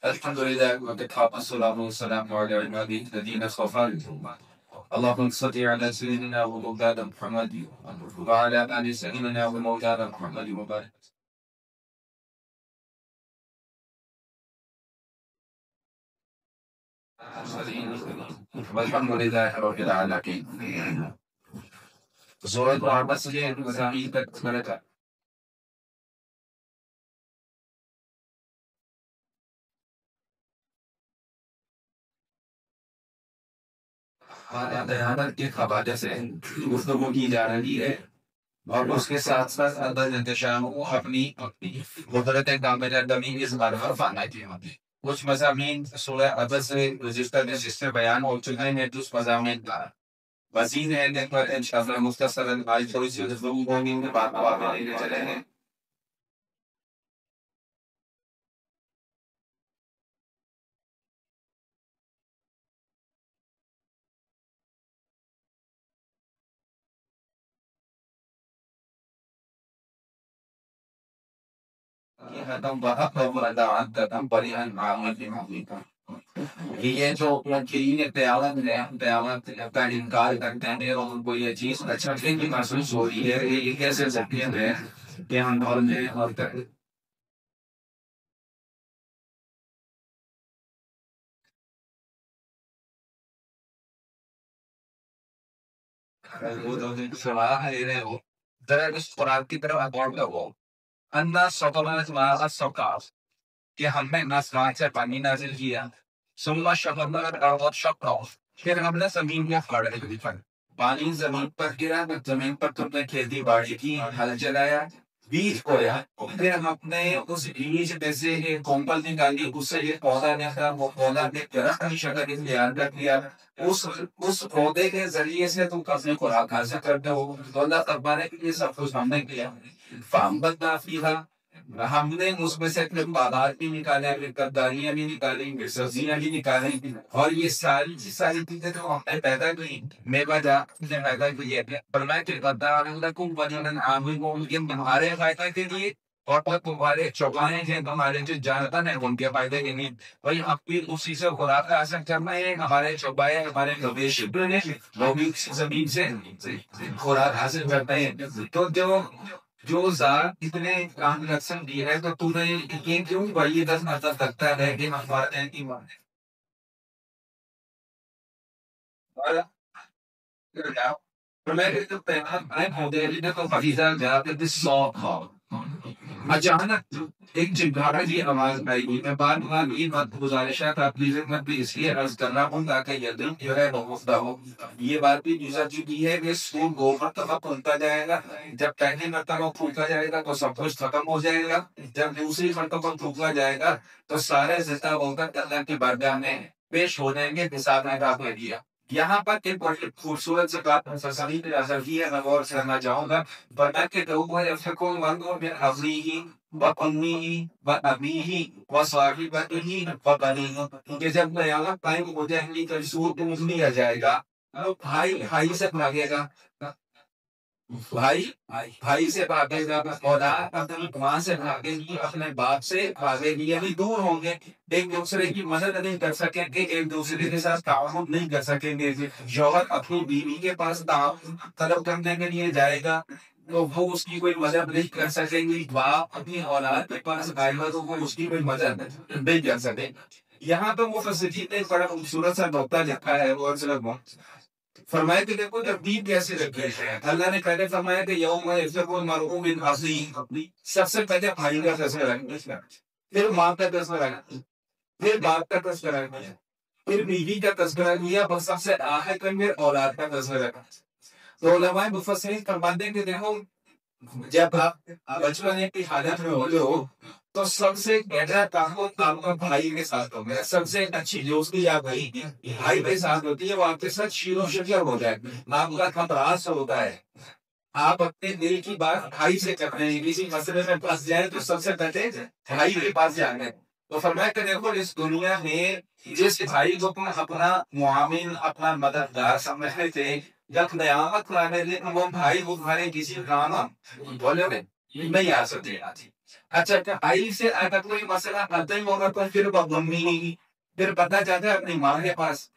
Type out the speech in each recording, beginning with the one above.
الحمد لله وكفى والصلاة والسلام على عباده الذين اصطفى. اللهم صل على سيدنا ومولانا محمد وعلى آل سيدنا ومولانا محمد وبارك. والحمد لله رب العالمين. سورة محمد سے مضامین کا تذکرہ تھا. دیانت کے حوالے سے گفتگو کی جا رہی ہے اور اس کے ساتھ ساتھ عدد انتشام کو اپنی قدرت کاملہ دمی اس بار فرمانا چاہیے. کچھ مضامین سورہ عدد سے گزشتہ نشستیں بیان ہو چکے ہیں. تو اس مضامین کا وزیر ہے جن پر انشاءاللہ مختصراً آج تھوڑی سی گفتگو ہوگی. ان کے بعد آپ لے چلے ہیں. یہ جو منکرین قیامت کا انکار کرتے ہیں اور ان کو یہ چیز اچھا کی محسوس ہو رہی ہے یہ کیسے ذکیت ہے کہ ہم دور میں اور ذرا اس قرآن کی طرف غور کرو. انا سطرنا الماء سقا کہ ہم نے آسمان سے پانی نازل کیا. ثم شققنا الارض شقا پھر ہم نے زمین کو پھاڑا. پانی زمین پر گرا. زمین پر تم نے کھیتی باڑی کی ہل چلایا بیج بویا. پھر ہم نے اس بیج میں سے ایک کونپل نکالی. اس سے ایک پودا نکلا. وہ پودا نے درخت کی شکل اختیار کر لیا. اس پودے کے ذریعے سے تم اپنے خوراک حاصل کرتے ہو. تو اللہ تبارک نے یہ سب کچھ ہم نے کیا. فَأَنبَتْنَا فِيهَا ہم نے اس میں سے پھر باغات بھی نکالے. پھر کداریاں بھی نکالی. پھر سبزیاں بھی نکالیں. اور یہ ساری کی ساری چیزیں تو ہم نے پیدا کی. میوہ جات نے پیدا کی ہے. فرمایا کہ قَدَّرَ لَكُمْ وَجَعَلْنَا عَامِلُونَ یہ تمہارے فائدے کے لیے اور تمہارے چوپانے ہیں تمہارے جو جانتن ہیں ان کے فائدے کے لیے. وہی ہم بھی اسی سے خوراک حاصل کرنا ہے. ہمارے چوپائے ہمارے مویشی وہ بھی زمین سے خوراک حاصل کرتے ہیں. تو جو ذات اتنے کام رقصن دی ہے تو تو نے یہ کیوں بھائی 10 مطلب لگتا ہے کہ ہمارا ایمان ہے. اچانک ایک چنگارا کی آواز آئی. میں بار بار یہ بات گزارشات آپ کی خدمت میں اس لیے عرض کر رہا ہوں تاکہ یہ دن جو ہے وہ مفتا ہو. یہ بات بھی گزر چکی ہے کہ سور 2 مرتبہ پھولتا جائے گا. جب پہلی مرتبہ پھولتا جائے گا تو سب کچھ ختم ہو جائے گا. جب دوسری مرتبہ پھولتا جائے گا تو سارے زندہ ہو کر اللہ کی بارگاہ میں پیش ہو جائیں گے. حساب کتاب میں دیا. یہاں پر ایک بڑی خوبصورت سے بات مفصلی پہ اثر کی ہے. میں غور کرنا چاہوں گا. بتا کہ تو یفکو منگو من ابلیہ و امیہ و ابیہ و صاحبتہ و بنیہ کہ جب قیامت قائم ہو جائے گی تو سور کو لیا جائے گا. بھائی سے بھاگے گا. بھائی سے بھاگے گا. اولاد اپنی ماں سے بھاگے گی. اپنے باپ سے بھاگے گی. یعنی دور ہوں گے. ایک دوسرے کی مدد نہیں کر سکیں گے. ایک دوسرے کے ساتھ تعاون نہیں کر سکیں گے. شوہر اپنی بیوی کے پاس تعاون طلب کرنے کے لیے جائے گا تو وہ اس کی کوئی مدد نہیں کر سکیں گی. باپ اپنی اولاد کے پاس آئے گا تو وہ اس کی کوئی مدد نہیں کر سکیں. یہاں تو مفسرین نے بڑا خوبصورت سا نقطہ لکھا ہے. وہ فرمایا کہ دیکھو ترتیب کیسے رکھی ہے. اللہ نے پہلے فرمایا کہ یوم یفرق المرء من اخیہ. سب سے پہلے بھائی کا تذکرہ ہے. پھر ماں کا تذکرہ ہے. پھر باپ کا تذکرہ ہے. پھر بیوی کا تذکرہ کیا. بس سب سے آخر میں اولاد کا تذکرہ. تو علماء مفسرین فرماتے ہیں کہ دیکھو جب آپ بچپنے کی حالت میں ہوتے ہو تو سب سے گہرا تعلق آپ کا بھائی کے ساتھ ہوگا. سب سے اچھی دوستی آپ بھائی کے ساتھ ہوتی ہے. وہ آپ کے ساتھ شیر و شکر ہو جائے. آپ کا خطرات ہوتا ہے. آپ اپنے دل کی بات بھائی سے کرتے ہیں. کسی مسئلے میں پھنس جائیں تو سب سے پہلے بھائی کے پاس جانا ہے. تو فرمایا کہ دیکھو اس دنیا میں جس بھائی کو تم اپنا معاون اپنا مددگار سمجھتے تھے جب قیامت لانے وہ بھائی وہ تمہارے کسی کام بولے نہیں آ سکتے. اچھا آئی سے اگر کوئی مسئلہ آتا ہی ہوگا تو پھر وہ غمی نہیں، پھر پتا چلتا ہے اپنی ماں کے پاس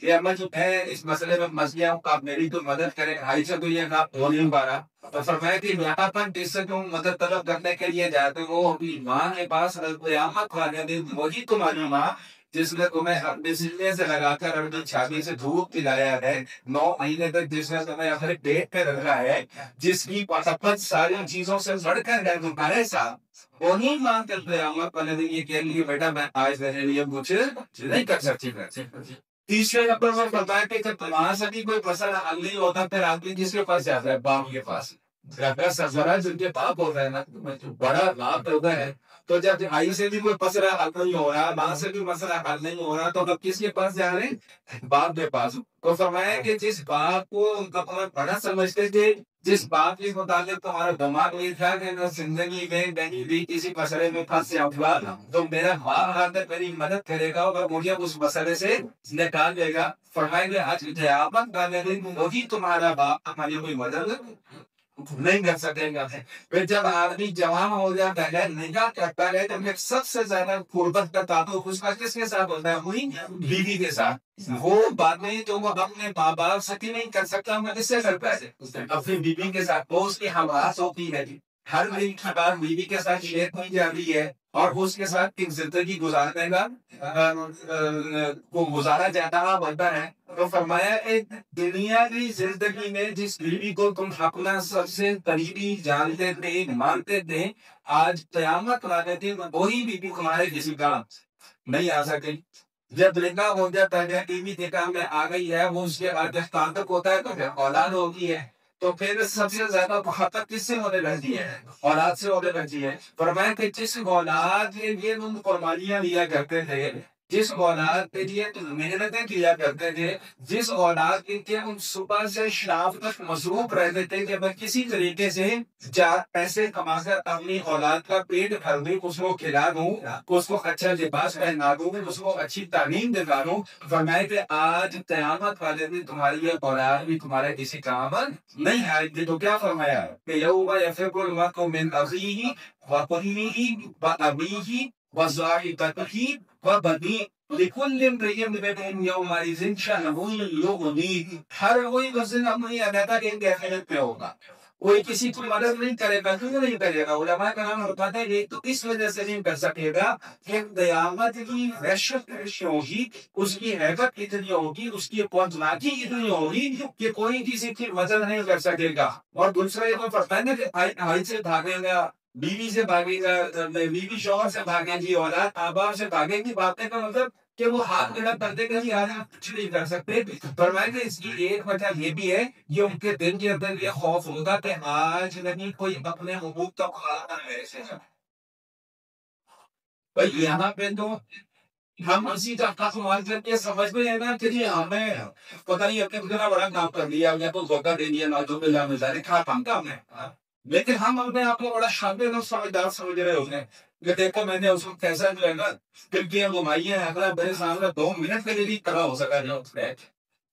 یہ اما جو ہے اس مسئلے میں پھنس گیا ہوں، آپ میری تو مدد کریں. آئی سے تو یہ آپ ہو نہیں پا رہا، تو فرمایا کہ یہاں پر جس سے تم مدد طلب کرنے کے لیے جاتے ہو وہ اپنی ماں کے پاس قیامت والے دن وہی تمہاری ماں جس نے تمہیں اپنے سینے سے لگا کر اپنی چھاتی سے دھوپ پلایا ہے، 9 مہینے تک جس نے تمہیں اپنے پیٹ پہ رکھا ہے، جس کی پسپت ساری چیزوں سے بڑھ کر ہے تمہارے ساتھ، وہی ماں کے قیامت والے دن یہ کہہ لیے بیٹا میں آج میرے لیے کچھ نہیں کر سکتی. تیسرے نمبر میں بتایا کہ جب وہاں سے بھی کوئی مسئلہ حل نہیں ہوتا پھر آدمی جس کے پاس جاتا ہے باپ کے پاس. سربراہ جن کے باپ ہوتا ہے نا بڑا باپ ہوتا ہے، تو جب بھائی سے بھی کوئی مسئلہ حل نہیں ہو رہا، ماں سے بھی مسئلہ حل نہیں ہو رہا، تو اب کس کے پاس جا رہے ہیں؟ باپ کے پاس. تو فرمایا کہ جس باپ کو ان کا بڑا سمجھتے تھے، جس باپ کے متعلق تمہارا دماغ نہیں تھا کہ میں زندگی میں کہیں بھی کسی مسئلے میں پھنس جاؤں گا تو میرا باپ آ کر میری مدد کرے گا اور مجھے اس مسئلے سے نکال دے گا. فرمائیں گے آج قیامت والے دن وہی تمہارا باپ ہماری کوئی مدد نہیں کر سکے گا. پھر جب آدمی جوان ہو جاتا ہے نکاح کرتا ہے تو پھر سب سے زیادہ قربت کا تعلق اس کا کس کے ساتھ ہوتا ہے؟ وہی بیوی کے ساتھ. وہ باتیں جو وہ اپنے ماں باپ سے نہیں کر سکتا میں کس سے کرتا ہے؟ اپنی بیوی کے ساتھ. وہ اس کی حواس ہوتی ہے، ہر دن کی بات بیوی کے ساتھ شیئر کی جاتی ہے اور اس کے ساتھ ایک زندگی گزارنے کا کو گزارا جاتا بنتا ہے. تو فرمایا ایک دنیا کی زندگی میں جس بیوی کو تم اپنا سب سے قریبی جانتے تھے مانتے تھے، آج قیامت والے دن وہی بیوی تمہارے کسی کام نہیں آ سکے. جب نکاح ہو جاتا ہے بیوی نکاح میں آ گئی ہے، وہ اس کے بعد جب تعلق ہوتا ہے تو پھر اولاد ہوگی ہے، تو پھر سب سے زیادہ محبت کس سے ہونے لگتی ہے؟ اولاد سے ہونے لگتی ہے. فرمایا کہ جس اولاد کے لیے تم قربانیاں لیا کرتے تھے، جس اولاد کے لیے تم محنتیں کیا کرتے تھے، جس اولاد کے لیے تم صبح سے شام تک مصروف رہتے تھے کہ میں کسی طریقے سے 4 پیسے کما کر اپنی اولاد کا پیٹ بھر دوں، اس کو کھلا دوں، اس کو اچھا لباس پہنا دوں، اس کو اچھی تعلیم دلا دوں. فرمایا کہ آج قیامت والے دن تمہاری یہ اولاد بھی تمہارے کسی کام نہیں آئے گی. تو کیا فرمایا کہ یوم یفر المرء من اخیہ وامہ وابیہ وصاحبتہ وبنیہ لکل امرئ منہم یومئذ شأن یغنیہ. ہر کوئی اس دن اپنی علیحدہ کے خدمت میں ہوگا، کوئی کسی کی مدد نہیں کرے گا. کیوں نہیں کرے گا؟ علماء کرام بتاتے ہیں یہ تو اس وجہ سے نہیں کر سکے گا کہ قیامت کی وحشت ہوگی، اس کی حیبت اتنی ہوگی، اس کی پہنچناکی اتنی ہوگی کہ کوئی کسی کی مدد نہیں کر سکے گا. اور دوسرا یہ تو فرمایا نا کہ بھائی سے بھاگے گا، بیوی سے بھاگے گا، بیوی شوہر سے بھاگے گی، اولاد ماں باپ سے بھاگے گی. باتیں کا مطلب کہ وہ ہاتھ کھڑا کرتے کہ آج آپ کچھ نہیں کر سکتے. فرمایا کہ اس کی ایک وجہ یہ بھی ہے یہ ان کے دل کے اندر یہ خوف ہوگا کہ آج نہیں کوئی اپنے حقوق کا خواہاں ہے. بھائی یہاں پہ تو ہم اسی کا سوال کر کے سمجھ میں ہے نا کہ جی ہمیں پتہ نہیں اپنے کتنا بڑا کام کر لیا یا تو دھوکہ دے دیا نہ جو ملا مزا کھا پھنگ کام ہے، لیکن ہم اپنے آپ کو بڑا شامل اور سمجھدار سمجھ رہے ہوتے ہیں کہ دیکھو میں نے اس کو کیسا جو ہے نا کھڑکیاں گھمائی ہیں، اگر میرے سامنے 2 منٹ کے لیے بھی کھڑا ہو سکا نہیں.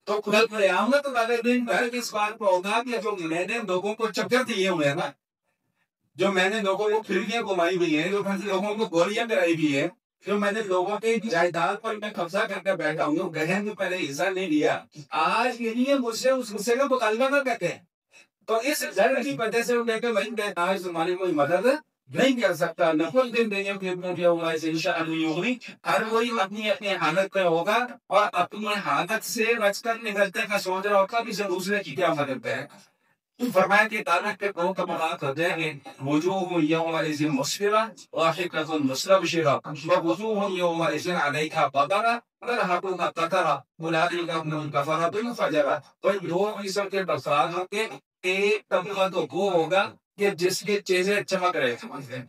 تو کل قیامت والے دن اس بات کو ہوگا کہ جو میں نے لوگوں کو چکر دیے ہوئے ہیں نا، جو میں نے لوگوں کو کھڑکیاں گھمائی ہوئی ہیں، جو میں نے لوگوں کو گولیاں کرائی ہوئی ہیں، جو میں نے لوگوں کے جائیداد پر میں قبضہ کر کے بیٹھا ہوں، گہن میں پہلے حصہ نہیں لیا، آج کے لیے مجھ سے اس غصے کا مطالبہ نہ کرتے ہیں. تو اس ڈر کی وجہ سے وہ کہتے ہیں میں آج تمہاری کوئی مدد نہیں کر سکتا. نہ کوئی دن دنیا کی ہوگا ہر کوئی اپنی اپنی حالت میں ہوگا اور اپنی حالت سے بچ کر نکلتے کا سوچ رہا ہوگا کہ دوسرے کی کیا مدد ہے. فرمایا کہ تعلق کے دو طبقات ہوتے ہیں، وجوہ یومئذ مسفرہ وضاحکۃ مستبشرہ ووجوہ یومئذ علیہا غبرہ ترہقها قترہ اولئک هم الکفرۃ الفجرہ. تو 2 قسم کے افراد ہوں گے. ایک طبقہ تو وہ ہوگا کہ جس کے چہرے چمک رہے ہیں،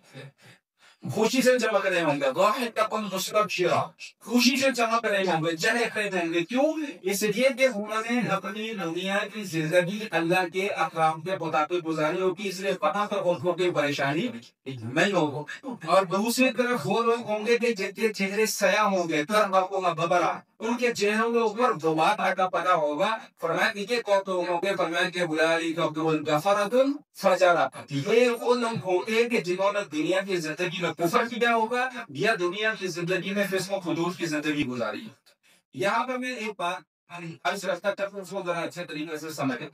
خوشی سے چمک رہے ہوں گے، ضاحکۃ مستبشرہ خوشی سے چمک رہے ہوں گے، چہرے کھڑے ہوں گے. کیوں؟ اس لیے کہ انہوں نے اپنی دنیا کی زندگی اللہ کے احکام کے مطابق گزاری ہوگی، اس لیے وہاں پر ان کو کوئی پریشانی نہیں ہوگی. اور دوسری طرف وہ لوگ ہوں گے کہ جن کے چہرے سیاہ ہوں گے، ترہقها غبرہ ان کے چہروں کے اوپر غبار کا پڑا ہوگا. فرمایا کہ کون لوگوں کے فرمایا کہ بلالی غفرۃ فجرہ. یہ وہ لوگ ہوں گے کہ جنہوں نے دنیا کی زندگی میں کفر کیا ہوگا یا دنیا کی زندگی میں فسق و فجور کی زندگی گزاری. یہاں پہ میں ایک بات عرض رکھتا تھا اس کو ذرا اچھے طریقے سے سمجھیں.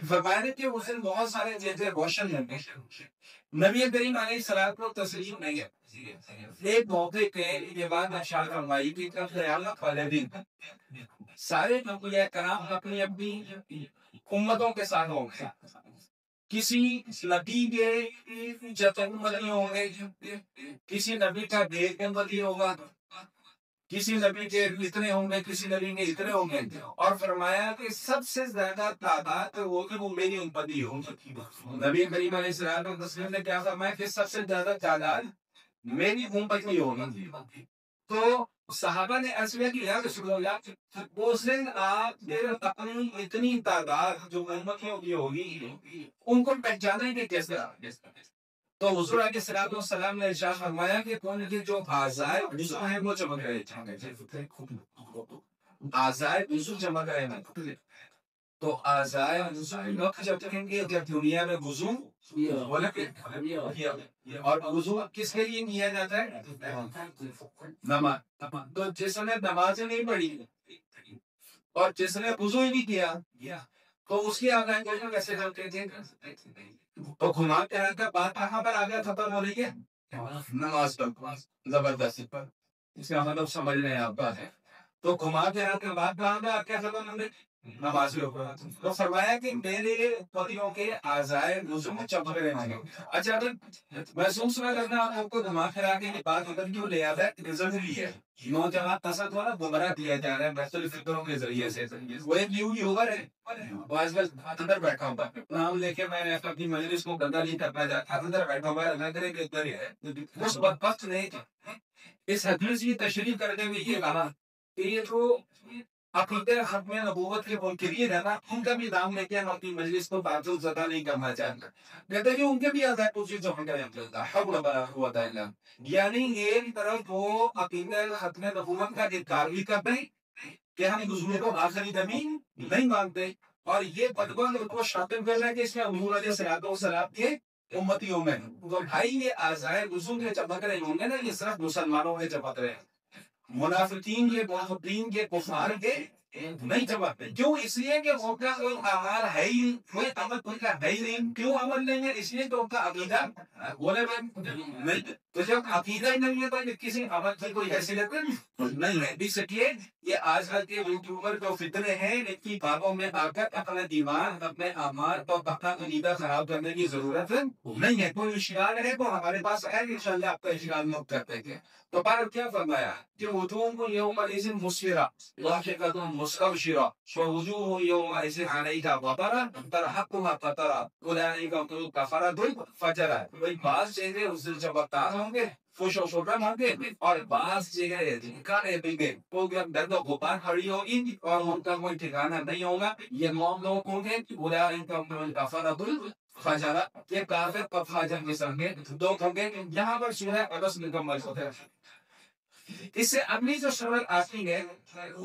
فرمایا کہ اس دن بہت سارے جیسے روشن ہیں. نبی کریم علیہ السلام کو تسلیم نہیں ہے. ایک موقع کے یہ بات اشارہ فرمائی کہ قیامت والے دن سارے انبیاء کرام اپنی اپنی امتوں کے ساتھ ہوں گے. کسی نبی کے جتن ولی ہوں گے, کسی نبی کا دیکھ ولی ہوگا, کسی نبی کے اتنے ہوں گے, کسی نبی کے اتنے ہوں گے. اور فرمایا کہ سب سے زیادہ تعداد ہوگی وہ میری امتی ہوگی. نبی کریم علیہ السلام اور تسلیم نے کیا فرمایا کہ سب سے زیادہ تعداد میری امتی ہوگی. تو صحابہ نے عرض کیا کہ یا رسول اللہ اس دن آپ اپنی اتنی تعداد جو امتیوں کی ہوگی ان کو پہچانیں گے کیسے؟ تو حضور علیہ السلام نے ارشاد فرمایا کہ کون کے جو اعضائے جسم ہیں وہ چمک رہے ہیں. اعضائے جسم چمک رہے ہیں. تو اعضائے جسم جب تکیں گے جب دنیا میں وضو اور وضو کس کے لیے کیا جاتا ہے؟ نماز. تو جس نے نماز نہیں پڑھی اور جس نے وضو ہی نہیں کیا تو اس کی آگاہ کیسے کرتے تھے؟ تو گھما کے کا بات کہاں پر آ گیا ختم ہو رہی ہے؟ نماز پر. زبردست پر اس کا مطلب سمجھ رہے ہیں آپ بات ہے. تو گھما کے بات کہاں پہ آ کے ختم ہو رہی ہے؟ نماز کے اوپر. تو فرمایا کہ میرے پتیوں کے اعضائے وضو چمک رہے ہیں. اچھا محسوس نہ کرنا آپ کو گھما پھرا کے بات ادھر کیوں لے آتا ہے؟ ضروری ہے. نوجوان تصد والا گمراہ دیا جا رہا ہے مختلف فکروں کے ذریعے سے. وہ ایک یوٹیوبر ہے آج کل اندر بیٹھا ہوں نام لے کے میں نے اپنی مجلس کو گندا نہیں کرنا چاہتا. اندر بیٹھا ہوا ہے نظر کے ادھر ہی ہے. اس بدبخت نے اس حدیث کی تشریح کرتے ہوئے یہ کہا کہ یہ جو عقیدہ ختم نبوت کے منکرین ہے نا ان کا بھی نام لے کے ہم اپنی مجلس کو باطل زدہ نہیں کرنا چاہتے. کہتے ہیں کہ ان کے بھی آتا ہے کچھ جو ہم کریں. یعنی ایک طرف وہ عقیدہ ختم نبوت کا انکار بھی کرتے ہیں کہ ہم حضور کو آخری نبی نہیں مانتے, اور یہ بدبخت ان کو شامل کر رہا ہے کہ اس میں حضور علیہ السلام کے امتیوں میں. تو بھائی یہ اعضائے وضو کے چمک رہے ہوں گے نا, یہ صرف مسلمانوں کے چمک رہے ہیں. منافقین کے منافقین کے کفار کے نہیں چمکتے. کیوں؟ اس لیے کہ ان کا کوئی اعمال ہے ہی نہیں, کوئی عمل ان کا ہے ہی نہیں. کیوں عمل نہیں ہے؟ اس لیے کہ ان کا عقیدہ بولے نہیں. تو جب عقیدہ ہی نہیں ہے تو کسی عمل کی کوئی حیثیت نہیں ہے. اس لیے یہ آج کل کے یوٹیوبر جو فتنے ہیں ان کی باتوں میں آ کر اپنا دیوان اپنے اعمال اور اپنا عقیدہ خراب کرنے کی ضرورت نہیں ہے. کوئی اشکال ہے تو ہمارے پاس ہے, انشاءاللہ آپ کا اشکال مکت کرتے ہیں. تو بعد کیا فرمایا کہ وجوہ یومئذ مسفرہ ضاحکۃ مستبشرہ ووجوہ یومئذ علیہا غبرہ ترہقها قترہ اولئک هم الکفرۃ الفجرہ. بعض چہرے اس دن چمکدار ہوں گے, خوش و خرم ہوں گے, اور بعض چہرے کالے دیں گے, وہ درد و غبار کھڑی ہوگی اور ان کا کوئی ٹھکانہ نہیں ہوگا. یہ لوگ ہوں گے اولئک هم الکفرۃ الفجرہ, یہ کافر اور فاجر قسم کے دو ہوں گے. یہاں پر سورہ ابس مکمل ہوتا ہے. اس سے اگلی جو سورت آتی ہے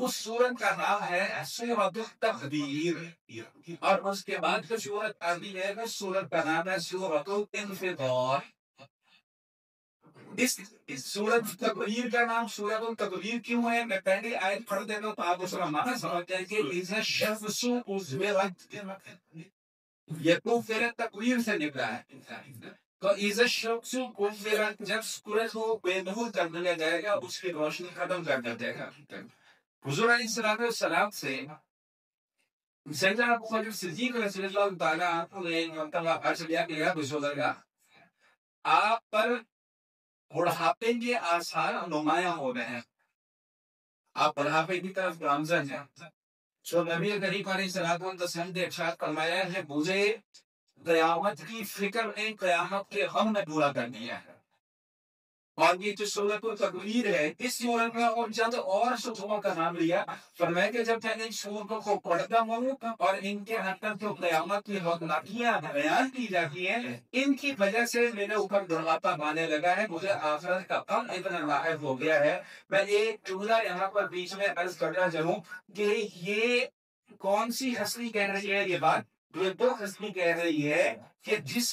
اس سورت کا نام ہے سورۃ التقدیر, اور اس کے بعد جو سورت آتی ہے اس سورت کا نام ہے سورۃ الانفطار. اس سورۃ تقدیر کا نام سورۃ التقدیر کیوں ہے؟ میں پہلی آیت پڑھ دیتا ہوں تو آپ اس کا معنی سمجھ جائیں کہ اذا الشمس کورت, یہ کفر تقدیر سے نکلا ہے. تو اذا الشمس کورت, جب سورج کو بے نور کر دیا جائے گا, اس کی روشنی ختم کر دیا جائے گا. حضور علیہ السلام سے سیدنا ابو بکر صدیق رضی اللہ تعالیٰ عنہ نے مرتبہ عرض کیا کہ یا رسول اللہ, آپ پر بڑھاپے کے آثار نمایاں ہو گئے ہیں, آپ بڑھاپے کی طرف گامزن ہیں. تو نبی کریم علیہ السلام نے ارشاد فرمایا ہے مجھے قیامت کی فکر نے قیامت کے غم نے پورا کر دیا ہے. اور یہ جو سورت التکویر ہے، اس سورت میں اور چند اور سورتوں کا نام لیا، فرمایا کہ جب میں ان سورتوں کو پڑھتا ہوں اور ان کے اندر جو قیامت کی روشنیاں بیان کی جاتی ہیں، ان کی وجہ سے میرے اوپر دھڑاپا آنے لگا ہے، مجھے آخرت کا غم اتنا لاحق ہو گیا ہے۔ میں ایک جملہ یہاں پر بیچ میں عرض کرنا چاہوں کہ یہ کون سی ہستی کہہ رہی ہے یہ بات؟ یہ وہ ہستی کہہ رہی ہے کہ جس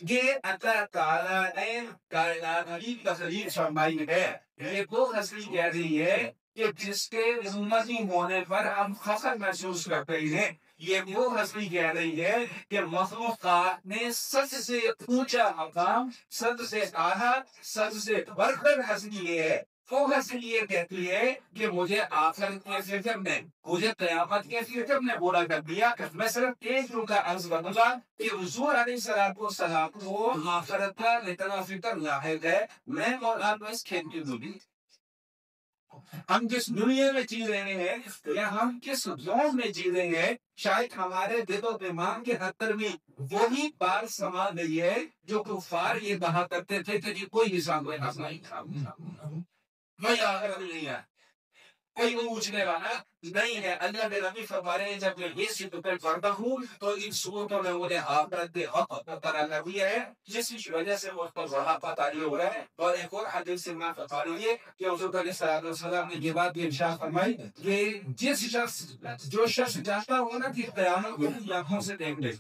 کے اللہ تعالیٰ نے کائنات کی تخلیق فرمائی ہے، یہ وہ ہستی کہہ رہی ہے کہ جس کے امتی ہونے پر ہم فخر محسوس کرتے ہیں۔ یہ وہ ہستی کہہ رہی ہے کہ مخلوقات میں سب سے اونچا مقام، سب سے اعلیٰ، سب سے برتر ہستی یہ ہے۔ وہ ہستی یہ کہتی ہے کہ مجھے آخرت کے فکر میں، مجھے قیامت کے فکر میں بولا کر دیا۔ میں صرف ایک کا عرض کروں گا کہ حضور علیہ السلام کو آخرت کا اتنا فکر لاحق ہے۔ میں اور آپ اس کھیل کی دنیا، ہم جس دنیا میں جی رہے ہیں یا ہم کس دور میں جی رہے ہیں، شاید ہمارے دل و دماغ کے اندر بھی وہی بات سما گئی ہے جو کفار یہ کہا کرتے تھے کہ کوئی حساب نہیں تھا، کوئی آخرت نہیں ہے، کوئی پوچھنے والا نہیں ہے۔ اللہ کے نبی فرما رہے ہیں جب میں یہ ذکر کرتا ہوں تو ان صورتوں میں مجھے آخرت کے حق پتہ لگی ہے، جس کی وجہ سے وہ پر بڑھاپا طاری ہو رہا ہے۔ اور ایک اور حدیث سے میں بتا رہی ہے کہ حضور علیہ السلام نے یہ بات بھی ارشاد فرمائی کہ جو شخص چاہتا ہو نا کہ قیامت کو اپنی آنکھوں سے دیکھ لے،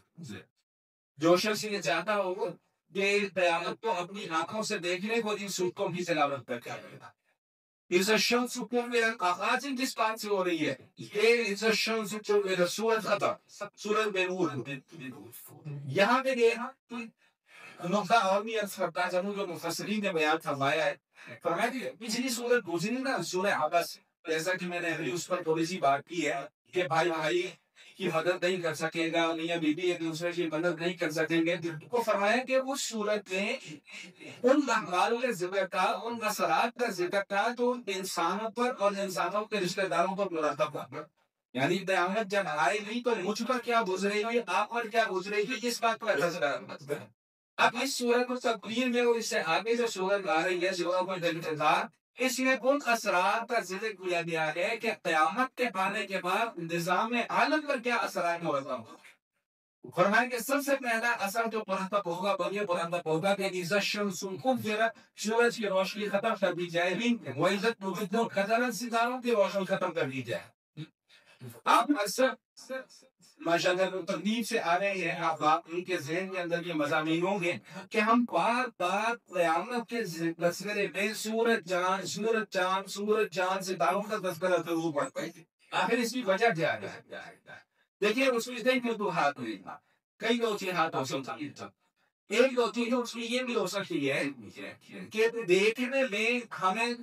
جو شخص یہ چاہتا ہو کہ قیامت کو اپنی آنکھوں سے دیکھنے کو ان صورتوں کی تلاوت کر کے اس شخص کو میرا آغاز کس بات سے ہو رہی ہے؟ یہ اس شخص کو میرا سورت ختم، سورت بے نور، یہاں پہ دیکھا نقطہ اور بھی عرض کرتا چاہوں جو مفسرین نے بیان فرمایا ہے۔ فرمایا کہ پچھلی سورت گزری نا، سورہ عبس، جیسا کہ میں نے ابھی اس پر تھوڑی سی بات کی ہے کہ بھائی بھائی کی مدد نہیں کر سکے گا، میاں بیوی ایک دوسرے کی مدد نہیں کر سکیں گے، کو فرمایا کہ اس صورت میں ان احوال کا ذکر تھا، ان اثرات کا ذکر تھا جو انسانوں پر اور انسانوں کے رشتہ داروں پر مرتب ہوا۔ یعنی قیامت جب آئے گی تو مجھ پر کیا گزرے گی، آپ پر کیا گزرے گی، اس بات پر نظر۔ اب اس سورت کو تقریر میں اور اس سے آگے جو سورت آ رہی ہے سورت کو انتظار، اس میں ان اثرات کا ذکر کیا گیا ہے کہ قیامت کے آنے کے بعد نظام عالم پر کیا اثرات ہوگا۔ فرمایا کہ سب سے پہلا اثر جو مرتب ہوگا بنی مرتب ہوگا کہ اذا الشمس انفجرت، سورج کی روشنی ختم کر دی جائے گی، واذا النجوم انکدرت، ستاروں کی روشنی ختم کر دی جائے۔ آپ اثر ماشاءاللہ تقریب سے آ رہے ہیں، آپ ان کے ذہن کے اندر یہ مضامین ہوں گے کہ ہم بار بار قیامت کے تذکرے میں سورج چاند ستاروں کا تذکرہ ضرور پڑھتے ہیں۔ آخر اس کی وجہ کیا ہے؟ دیکھیے اس میں کئی فتوحات ہوئی، کئی توجیحات ہو سکتی ہیں۔ ایک توجیح اس کی یہ بھی ہو سکتی ہے کہ دیکھنے میں ہمیں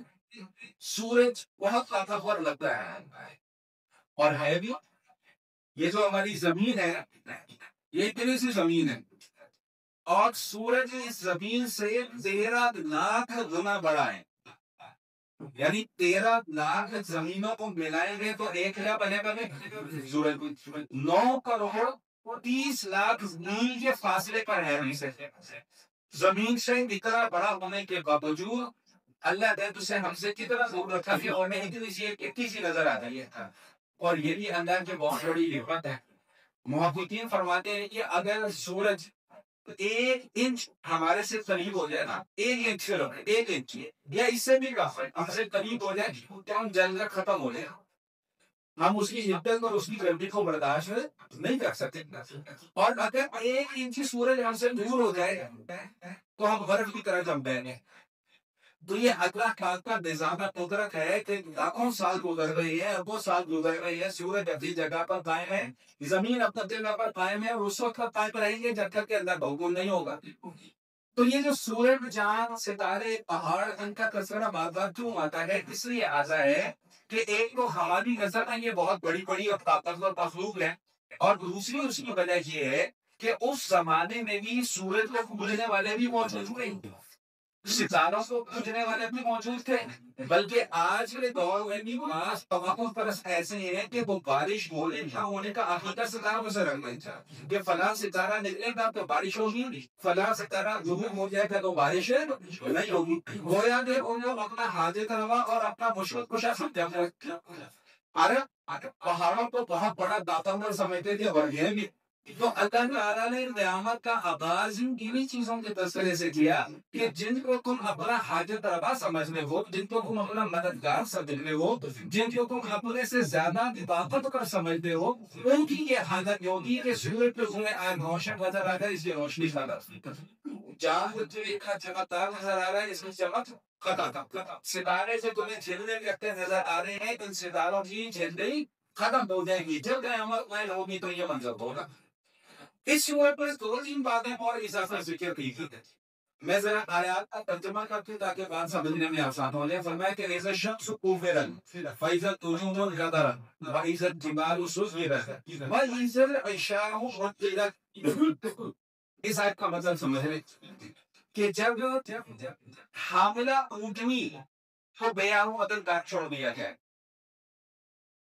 سورج بہت طاقتور لگتا ہے، اور ہے بھی۔ یہ جو ہماری زمین ہے یہ اتنی سی زمین ہے، اور سورج اس زمین سے 13 لاکھ گنا بڑا ہے۔ یعنی 13 لاکھ زمینوں کو ملائیں گے تو ایک کیا بنے گا؟ سورج 9 کروڑ 30 لاکھ میل کے فاصلے پر ہے ہم سے۔ زمین سے اتنا بڑا ہونے کے باوجود اللہ نے اسے ہم سے کتنا دور رکھا کہ ہمیں اتنی سی نظر آتی ہے۔ اور یہ بھی اللہ کی بہت بڑی حکمت ہے۔ محققین فرماتے ہیں کہ اگر سورج 1 انچ ہمارے سے قریب ہو جائے نا، 1 انچ یا اس سے بھی کافی ہم سے قریب ہو جائے تو ہم جل کر ختم ہو جائے، ہم اس کی حدت اور اس کی گرمی کو برداشت نہیں کر سکتے۔ اور اگر 1 انچ سورج ہم سے دور ہو جائے تو ہم برف کی طرح جم جائیں گے۔ تو یہ اللہ پاک کا نظام قدرت ہے کہ لاکھوں سال گزر رہی ہے، اربوں سال گزر رہی ہے، سورج اپنی جگہ پر قائم ہے، زمین اپنی جگہ پر قائم ہے، اور اس وقت تک قائم رہیں گے جب تک کہ اللہ بھگول نہیں ہوگا۔ تو یہ جو سورج چاند ستارے پہاڑ ان کا تذکرہ بار بار کیوں آتا ہے؟ اس لیے آتا ہے کہ ایک تو ہماری نظر میں یہ بہت بڑی بڑی اور طاقتور مخلوق ہے، اور دوسری اس کی وجہ یہ ہے کہ اس زمانے میں بھی سورج کو پوجنے والے بھی موجود نہیں، ستاروں کو پوجنے والے بھی موجود تھے، بلکہ آج کے دور میں بھی بعض توقع پرست ایسے ہیں کہ وہ بارش ہونے نہ ہونے کا عقیدہ ستاروں سے رکھ لیتے ہیں کہ فلاں ستارہ نکلے گا تو بارش ہوگی، فلاں ستارہ ظہور ہو جائے گا تو بارش نہیں ہوگی۔ گویا کہ ان لوگ اپنا حاجت روا اور اپنا مشکل کشا سمجھتے ہیں۔ ارے پہاڑوں کو بہت بڑا داتا سمجھتے تھے، اور یہ بھی تو اللہ تعالیٰ نے قیامت کا آغاز انہی چیزوں کے تذکرے سے کیا کہ جن کو تم اپنا حاجت روا سمجھنے ہو، جن کو تم اپنا مددگار سمجھنے ہو، جن کو تم اپنے سے زیادہ طاقت کر سمجھتے ہو، ان کی یہ حالت ہوگی کہ سورج پہ تمہیں آج روشن نظر آ کر اس کی روشنی چاند جو ایک چمکدار نظر آ رہا ہے، اس کی چمک ختم۔ ستارے سے تمہیں جھلنے لگتے نظر آ رہے ہیں، ان ستاروں کی جھلنے ختم ہو جائے گی، جب قیامت قائم ہوگی تو یہ منظر ہوگا۔ اس صورت پر دو تین باتیں اور اضافہ ذکر کی ہے۔ میں ذرا آیات کا ترجمہ کرتی ہوں تاکہ بات سمجھنے میں آسان ہو جائے۔ فرمایا کہ اذا الشمس كورت فاذا النجوم انكدرت واذا الجبال سيرت واذا العشار عطلت۔ اس آیت کا مطلب سمجھ لیں کہ جب حاملہ اونٹنی کو بیان عدل کا چھوڑ دیا جائے۔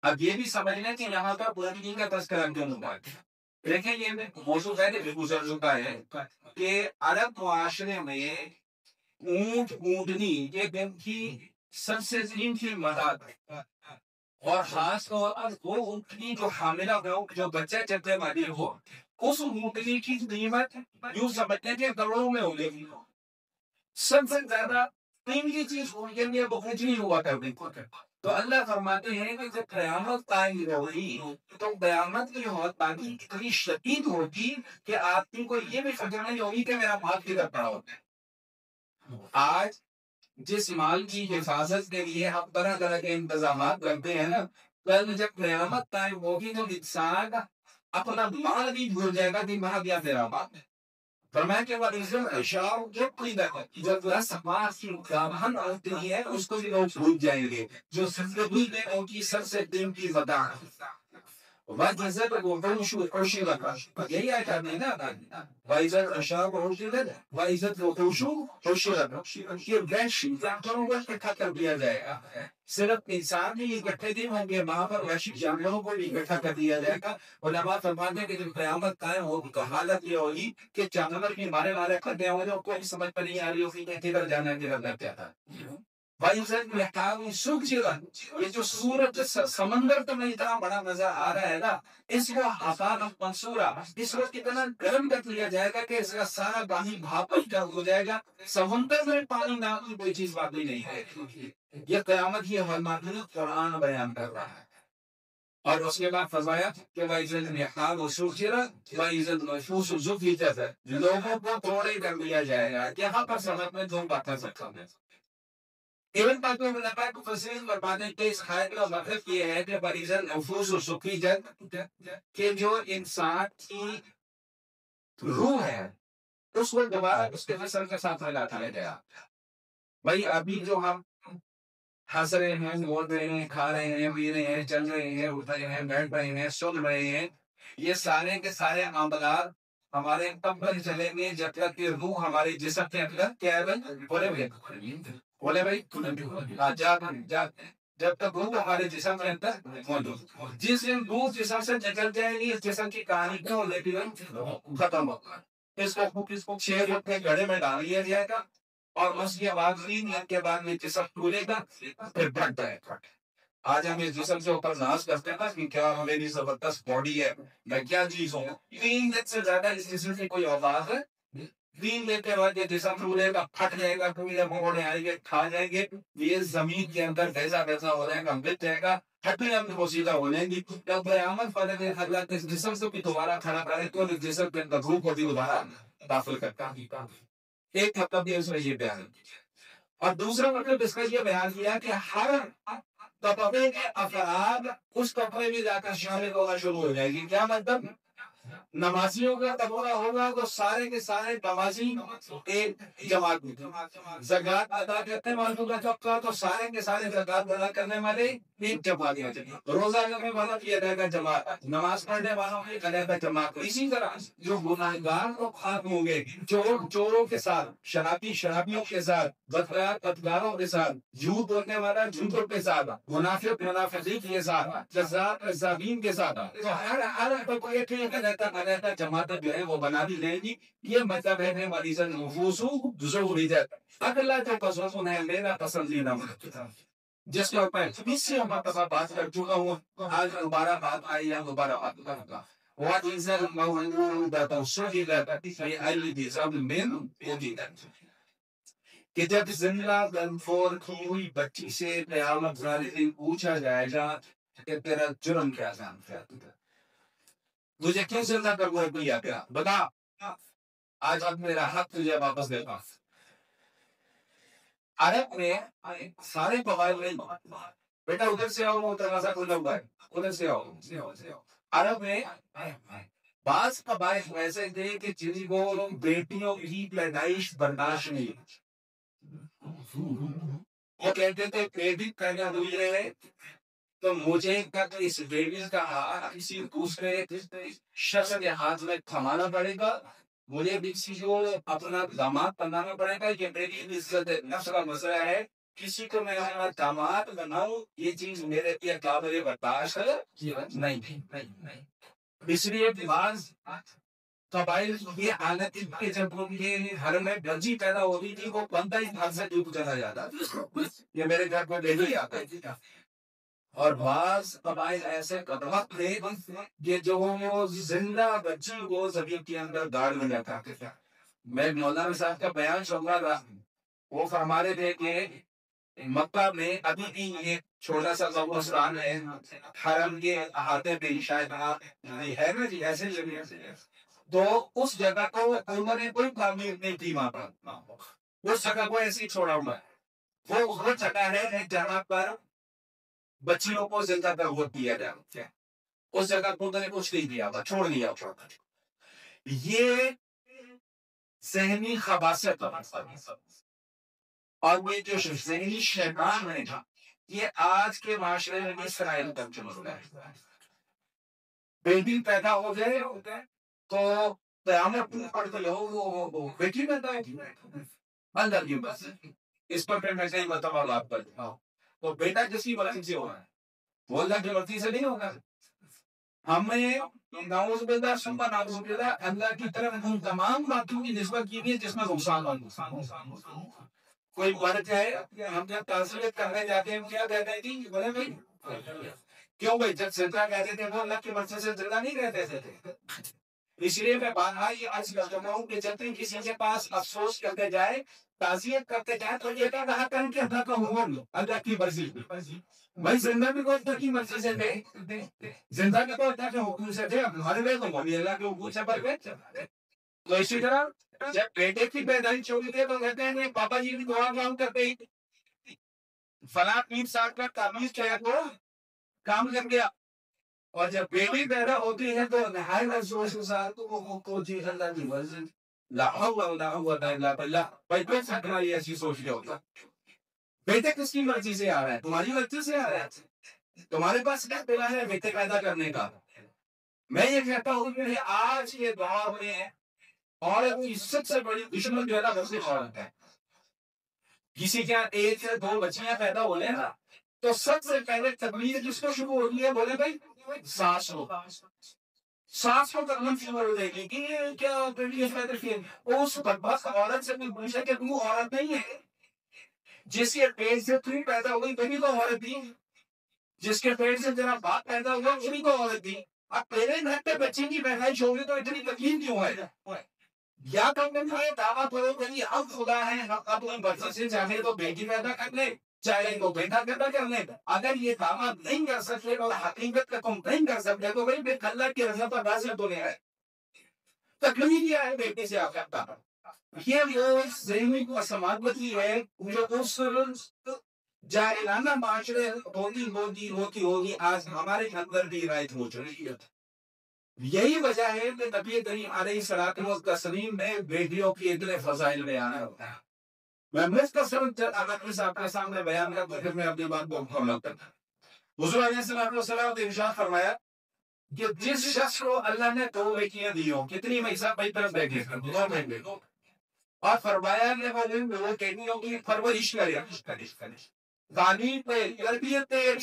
اب یہ بھی سمجھ لیں کہ یہاں پر اونٹنی کا تذکرہ کیوں ہوا ہے۔ دیکھیں یہ موضوع ہے گزر چکا ہے کہ عرب معاشرے میں اونٹ اونٹنی یہ دن کی سب سے قیمتی مدد، اور خاص طور پر وہ اونٹنی جو حاملہ ہو، جو بچہ چلتے والی ہو، اس اونٹنی کی قیمت یوں سمجھتے کہ کروڑوں میں ہوگی۔ سب سے زیادہ قیمتی چیز ان کے لیے اونٹنی ہوا کرتی۔ تو اللہ فرماتے ہیں کہ جب قیامت قائم ہوگی تو قیامت کی ہوتی اتنی شدید ہوگی کہ آپ کو یہ بھی فکر نہیں ہوگی کہ میرا مال کدھر پڑا ہوتا ہے۔ آج جس مال کی حفاظت کے لیے ہم طرح طرح کے انتظامات کرتے ہیں نا، کل جب قیامت قائم ہوگی تو انسان اپنا مال بھی بھول جائے گا کہ وہاں گیا میرا مال۔ فرمایا کہ وَإِذَا الْعِشَارُ عُطِّلَتْ، جب رس ماس کی گاہن ہوتی ہے اس کو بھی لوگ بھول جائیں گے، جو زندگی میں ان کی سب سے قیمتی متاع۔ وَإِذَا الْوُحُوشُ حُشِرَتْ، یہی آیت ہے نا، وَإِذَا الْعِشَارُ عُطِّلَتْ وَإِذَا الْوُحُوشُ حُشِرَتْ، یہ وحشی جانوروں کو اکٹھا کر دیا جائے گا۔ صرف انسان بھی اکٹھے نہیں ہوں گے، وہاں پر وحشی جانوروں کو بھی اکٹھا کر دیا جائے گا۔ علماء فرماتے ہیں کہ جب قیامت قائم ہوگی تو حالت یہ ہوگی کہ جانور بھی مارے کھڑے ہوں گے، کوئی سمجھ پر نہیں آ رہی ہوگی کہ کدھر جانا کدھر نہ جانا۔ وَإِذَا الْبِحَارُ سُجِّرَتْ، یہ جو سورج سمندر تو نہیں اتنا بڑا نظر آ رہا ہے نا، اس کو حَصَادًا مَنْصُورًا، اس وقت اتنا گرم کر دیا جائے گا کہ اس کا سارا پانی بھاپ ہو جائے گا۔ سمندر میں پانی نہ کی کوئی چیز باقی نہیں ہے۔ یہ قیامت کی علامات قرآن بیان کر رہا ہے۔ اور اس کے بعد فرمایا کہ وَإِذَا الْبِحَارُ سُجِّرَتْ وَإِذَا النُّفُوسُ زُوِّجَتْ، لوگوں کو توڑے کر دیا جائے گا۔ یہاں پر سمجھ میں دو باتیں سکتا ہے۔ ایون باتوں میں لگا کہ فصیل فرماتے ہیں کہ اس آیت کا مطلب یہ ہے کہ وَإِذَا النُّفُوسُ زُوِّجَتْ، کہ جو انسان کی روح ہے اس کو دوبارہ اس کے جسم کے ساتھ ملا دیا گیا۔ بھائی ابھی جو ہم ہنس رہے ہیں، بول رہے ہیں، کھا رہے ہیں، پی رہے ہیں، چل رہے ہیں، اٹھ رہے ہیں، بیٹھ رہے ہیں، سن رہے ہیں، یہ سارے کے سارے معاملات ہمارے تب تک چلیں گے جب تک کہ روح ہمارے جسم کے اندر کیا ہے بولے بھائی جب تک روح ہمارے جسم کے اندر موجود، جس دن روح جسم سے نکل جائے گی اس جسم کی کہانی کیوں ختم ہوگا۔ اس کو 6 فٹ کے گڑھے میں ڈال دیا جائے گا اور اس کی آواز 3 دن کے بعد میں جسم ٹوٹے گا، پھر بھٹ جائے گا۔ آج ہم اس جسم سے اوپر ناز کرتے ہیں نا کہ کیا میری زبردست باڈی ہے، میں کیا چیز ہوں۔ 3 دن سے زیادہ اس جسم کی کوئی اوقات ہے۔ 3 دن کے بعد یہ جسم ٹوٹے گا، پھٹ جائے گا، کوئی موڑے آئیں گے، کھا جائیں گے، یہ زمین کے اندر ویسا ہو جائے گا، مٹ جائے گا، ہڈیاں ہم پوشیدہ ہو جائیں گی۔ جب قیامت والے حضرت اس جسم سے بھی دوبارہ کھڑا کرے تو اس جسم کے اندر روح کو بھی دوبارہ داخل کرتا۔ ایک مطلب یہ اس میں یہ بیان کیا، اور دوسرا مطلب اس کا یہ بیان کیا کہ ہر طبقے کے افراد اس طبقے میں جا کر شامل ہونا شروع ہو جائے گی۔ کیا مطلب؟ نمازیوں کا تبورہ ہوگا تو سارے کے سارے نمازی ایک جماعت میں، زکوٰۃ ادا کرنے والوں کا طبقہ تو سارے کے سارے زکوٰۃ ادا کرنے والے ایک جماعت میں، روزہ رکھنے والوں کی علیحدہ جماعت، نماز پڑھنے والوں کی علیحدہ جماعت۔ اسی طرح جو گنہگار لوگ ختم ہوں گے، چور چوروں کے ساتھ، شرابی شرابیوں کے ساتھ، بدکار بدکاروں کے ساتھ، جھوٹ بولنے والا جھوٹوں کے ساتھ، منافق منافقین کے ساتھ، جزاب جزابین کے ساتھ، تو ہر کوئی ایک علیحدہ جماعت جو ہے وہ بنا دی جائے گی۔ یہ مطلب ہے مریض نفوس ضروریت، اگلا جو پسند ہے میرا پسندیدہ جس کے اوپر اس سے مرتبہ بات کر چکا ہوں، آج دوبارہ بات آئی ہے، دوبارہ بات کروں گا۔ What is that موجودہ صحیحت فی الذی من وجدت، کہ جب زندہ دنفور کی ہوئی بچی سے قیامت والے دن پوچھا جائے گا کہ تیرا جرم کیا تھا، تجھے کیوں زندہ کر دیا گیا، بتا، آج اب میرا حق تجھے واپس دیتا۔ عرب میں سارے قبائل میں بیٹا ادھر سے آؤ، متنازع کھلا ہوا ہے، ادھر سے آؤ۔ عرب میں بعض قبائل ایسے تھے کہ جن کو بیٹیوں کی پیدائش برداشت نہیں، وہ کہتے تھے بیٹی پیدا ہوئی ہے تو مجھے اس بیٹی کا ہاتھ کسی دوسرے شخص کے ہاتھ میں تھمانا پڑے گا، مجھے بھی کسی کو اپنا داماد بنانا پڑے گا، یہ میری عزت نفس کا مسئلہ ہے، کسی کو میں اپنا داماد بناؤں یہ چیز میرے لیے قابل برداشت نہیں تھی۔ اس لیے بعض قبائل یہ حالت کہ جب ان کے گھر میں بچی پیدا ہوتی تھی وہ بندہ ہی گھر سے ڈوب چلا جاتا، یہ میرے گھر کو نہیں آتا۔ اور بعض قبائل ایسے وقت تھے کہ جو زندہ بچی کو زمین کے اندر گاڑ میں جاتا تھا۔ میں مولانا صاحب کا بیان سن رہا تھا، وہ فرما رہے تھے کہ مکہ میں ابھی بھی یہ چھوٹا سا قبرستان ہے، حرم کے احاطے پہ شاید ہے نا جی، ایسے تو اس جگہ کو انہوں نے کوئی تعمیر نہیں کی، وہاں پر اس جگہ کو ایسے ہی چھوڑا ہوا ہے، وہ جگہ ہے جہاں پر بچیوں کو زندہ تربیت کیا جائے، اس جگہ کو انہوں نے کچھ نہیں دیا، چھوڑ دیا۔ یہ ذہنی خباثت اور یہ جو ذہنی شیطان ہے یہ آج کے معاشرے میں اسرائیل تک چل رہا ہے۔ بیٹی پیدا ہو گئے تو قیامت پڑتی ہو، بیٹی پیدا ہے اللہ کی بس، اس پر پھر میں کئی مرتبہ بات کر چکا ہوں۔ تو بیٹا جس کی مرضی سے ہوگا وہ اللہ کی مرضی سے نہیں ہوگا۔ ہمیں نعوذ باللہ ثم نعوذ باللہ اللہ کی طرف ان تمام باتوں کی نسبت کی گئی جس میں نقصان ہو۔ کوئی مر جائے، ہم جب تعزیت کرنے جاتے ہیں کیا کہتے ہیں جی، بولے بھائی کیوں بھائی، جب زندہ کہتے تھے وہ اللہ کی مرضی سے زندہ نہیں کہتے تھے۔ اس لیے میں بارہا یہ عرض کرتا ہوں کہ جب تک کسی کے پاس افسوس کرتے جائے، تعزیت کرتے جائے، تو یہ کہا کریں کہ اللہ کا حکم اللہ کی مرضی، بھائی زندہ بھی کوئی اللہ کی مرضی سے دے، زندہ بھی کوئی اللہ کے حکم سے دے، ہمارے لیے تو بھی اللہ کے حکم سے بڑھ گئے۔ تو اسی طرح جب بیٹے کی پیدائش ہوئی تھی تو کہتے ہیں کہ پاپا جی بھی دعا کام کرتے ہی فلاں پیر صاحب کا تعمیر کیا تو کام کر گیا، اور جب بیٹی پیدا ہوتی ہے تو نہایت افسوس کے ساتھ وہ جی اللہ کی مرضی، لا حول ولا قوت الا باللہ۔ بھائی کوئی سکنا یہ ایسی سوچ کے ہوتا، بیٹے کس کی مرضی سے آ رہا ہے؟ تمہاری مرضی سے آ رہا ہے، تمہارے پاس کیا پلا ہے بیٹے پیدا کرنے کا؟ میں یہ کہتا ہوں کہ آج یہ دور میں عورت کی سب سے بڑی دشمن جو ہے نا وہ صرف عورت ہے۔ کسی کے ایک یا دو بچیاں پیدا ہو لیں نا تو سب سے پہلے تکلیف جس کو شروع ہوتی ہے، بولے بھائی ساس ہو، ساس کو تکلیف شروع ہو جائے گی کہ یہ کیا پیدا کیے، اس بدبخت عورت سے کوئی پوچھے کہ تو عورت نہیں ہے، جس کے پیٹ سے تو پیدا ہوئی وہی تو عورت تھی، جس کے پیٹ سے تیرا باپ پیدا ہوا وہی تو عورت تھی۔ اب تیرے گھر پہ بچے کی پیدائش ہوگی تو اتنی تکلیف کیوں ہے؟ یا تو یہ دعویٰ کرو کہ اب خدا ہے، اب ان بچے سے چاہے تو بیٹی پیدا کر لے، چاہے تو بیٹا پیدا کر لے۔ اگر یہ دعویٰ نہیں کر سکتے اور حقیقت کا تم نہیں کر سکتے تو بھائی اللہ کی رضا پر راضی تو نہیں ہے، تکلیف کیا ہے بیٹی سے آپ کا؟ یہ وہ ذہنی کو سماجی ہے جو اس جاہلانہ معاشرے ہوتی آج ہمارے اندر بھی رائج ہو چکی ہے۔ یہی وجہ ہے کہ نبی کریم علیہ الصلوۃ والتسلیم نے بیٹیوں کی اتنے فضائل بیان ہوتا ہے. میں مختصر اگر آپ کے سامنے بیان کرتا ہوں، پھر میں اپنی بات کو مکمل کرتا ہوں. حضور علیہ الصلوۃ والسلام نے ارشاد فرمایا کہ جس شخص کو اللہ نے 2 بیٹیاں دی ہوں، کتنی میسا بھائی طرف بیٹھے 2 بیٹے، اور فرمایا کہ وہ ان 2 بیٹیوں کی پرورش کرے، تعلیم پہ، تربیت پہ،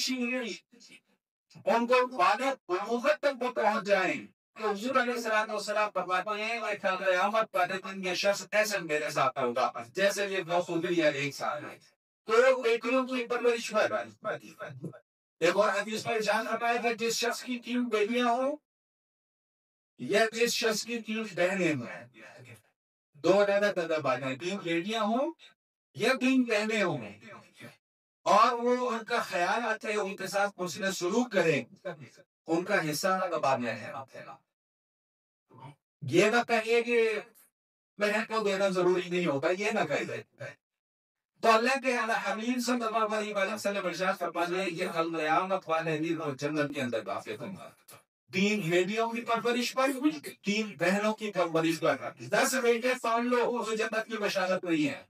ان کو والد امت تک وہ پہنچ جائیں. تو حضور علیہ السلام فرماتے ہیں کہ قیامت والے دن یہ شخص ایسے میرے ساتھ ہوگا جیسے یہ 2 خدریاں ایک ساتھ ہیں. تو بیٹیوں کی پرورش پر ایک اور حدیث میں ارشاد آتا ہے کہ جس شخص کی 3 بیٹیاں ہوں یا جس شخص کی 3 بہنیں ہوں، 2 علیحدہ بات ہے، 3 بیٹیاں ہوں یا 3 بہنیں ہوں، اور وہ ان کا خیال آتے ہیں، ان کے ساتھ حسن سلوک کریں، ان کا حصہ بعد میں ہے. یہ نہ کہیے کہ بہن کو دینا ضروری نہیں ہوتا، یہ نہ کہیے. تو اللہ کے حبیب صلی اللہ علیہ وسلم ارشاد فرماتے ہیں یہ قیامت والے دن وہ جنت کے اندر داخل ہوگا. 3 بیٹیوں کی پرورش پر، 3 بہنوں کی پرورش پر. 10 بیٹے 5 لوگوں کو جنت کی بشارت نہیں ہے.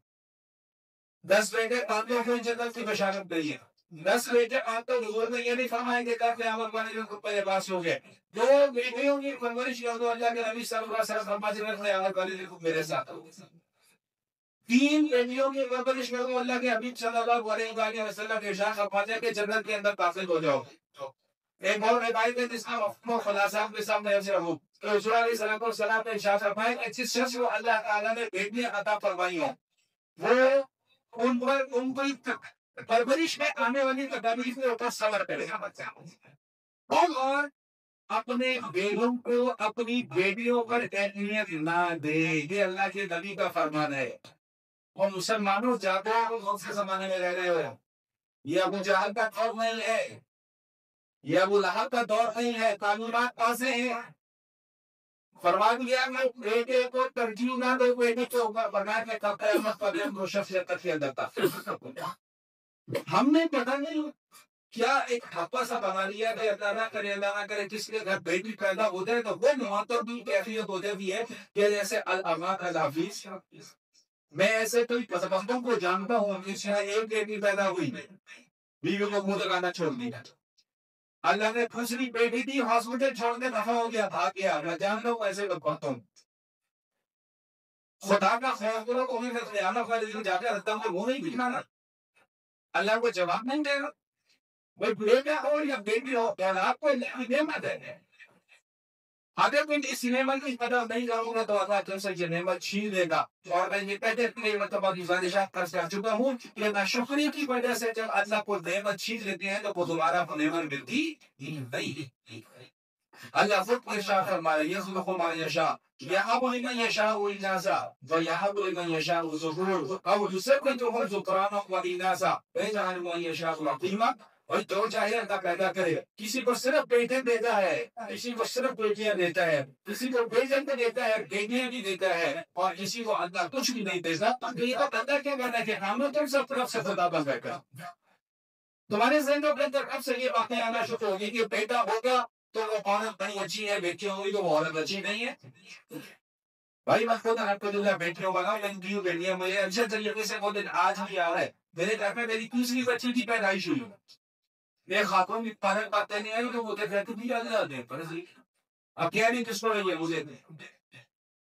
10 بیٹے 5 لوگوں کو جنت کی بشارت نہیں ہے. 10 بیٹے آپ تو حضور نے یہ نہیں فرمائیں گے کہ قیامت والے دن کو پہلے پاس ہو گئے. 2 بیٹیوں کی پرورش کر دو، اللہ کے نبی صلی اللہ علیہ وسلم فرماتے ہیں قیامت والے دن کو میرے ساتھ ہوگا. 3 بیٹیوں کی پرورش کر دو، اللہ کے حبیب صلی اللہ علیہ وسلم کے ارشاد فرماتے ہیں کہ جنت کے اندر داخل ہو جاؤ. ایک اور روایت ہے جس کا مفہوم و خلاصہ آپ کے سامنے ایسے رہو کہ حضور علیہ السلام نے ارشاد فرمایا کہ جس شخص کو اللہ تعالیٰ نے بیٹیاں عطا فرمائی ہوں، وہ ان کی پرورش میں آنے والی تکالیف کے اوپر صبر کرے اور اپنے بیٹوں کو اپنی بیٹیوں پر اہمیت نہ دے. یہ اللہ کے نبی کا فرمان ہے. اور مسلمانوں جاتے ہیں کون سے زمانے میں رہ رہے ہو؟ یہ ابو جہل کا دور نہیں ہے، یہ ابو لہب کا دور نہیں ہے. تعلیمات کیسے ہیں؟ فرما دیا کہ بیٹے کو ترجیح نہ دو، بیٹے کو بنا کے قیامت پر دو شخصیت کے اندر داخل. ہم نے پتہ نہیں کیا ایک ٹھاپا سا بنا لیا کہ اللہ نہ کرے جس کے گھر بیٹی پیدا ہو جائے تو وہ معطر بھی کیفیت ہو جاتی ہے کہ جیسے الامات الحافظ. میں ایسے کوئی بندوں کو جانتا ہوں جس میں ایک بیٹی پیدا ہوئی، بیوی کو منہ لگانا چھوڑ دیا، اللہ نے دوسری بیٹی دی، ہاسپٹل چھوڑنے دفعہ ہو گیا، بھاگ گیا. میں جانتا ہوں ایسے لوگ بہت ہوں. خدا کا خوف کرو تو انہیں قیامت والے دن جا کے رتم کو منہ نہیں دکھانا، اللہ کو جواب نہیں دے گا. وہ بیٹا ہو یا بیٹی ہو، آپ کو نعمت ہے. اگر میں اس نعمت کی قدر نہیں کروں گا تو اللہ تم سے یہ نعمت چھین لے گا. اور میں یہ پہلے اپنے مرتبہ گزارشات کر چکا ہوں کہ ناشکری کی وجہ سے جب اللہ کو نعمت چھین لیتے ہیں تو وہ دوبارہ نعمت ملتی نہیں. اللہ خود ارشاد فرمایا یخلق ما یشاء یہب لمن یشاء اناسا ویہب لمن یشاء ذکور او یثبتهم ذکرانا واناسا ویجعل من یشاء عقیما. اور جو چاہے اللہ پیدا کرے، کسی کو صرف بیٹے دیتا ہے، کسی کو صرف بیٹیاں دیتا ہے، کسی کو بیٹے دیتا ہے، بیٹیاں بھی دیتا ہے، اور کسی کو اللہ کچھ بھی نہیں دیتا. حقیقت اللہ کیا کہنا ہے کہ ہم تم سب طرف سے خدا بن گئے. تمہارے ذہنوں کے اندر اب سے یہ باتیں آنا شروع ہوگی کہ بیٹا ہوگا تو وہ عورت نہیں اچھی ہے، بیٹیاں ہوگی تو وہ عورت اچھی نہیں ہے. بھائی میں خود الحمدللہ بیٹیوں بنا، میں بیٹیاں مجھے اچھے طریقے سے وہ دن آج بھی آ رہا ہے. میرے گھر میں میری تیسری بچی کی پیدائش ہوئی. میرے خاتون کی پارک باتیں نہیں آئی تو وہ کہتے بھی جاتے پر اب کیا نہیں کس کو رہی ہے مجھے.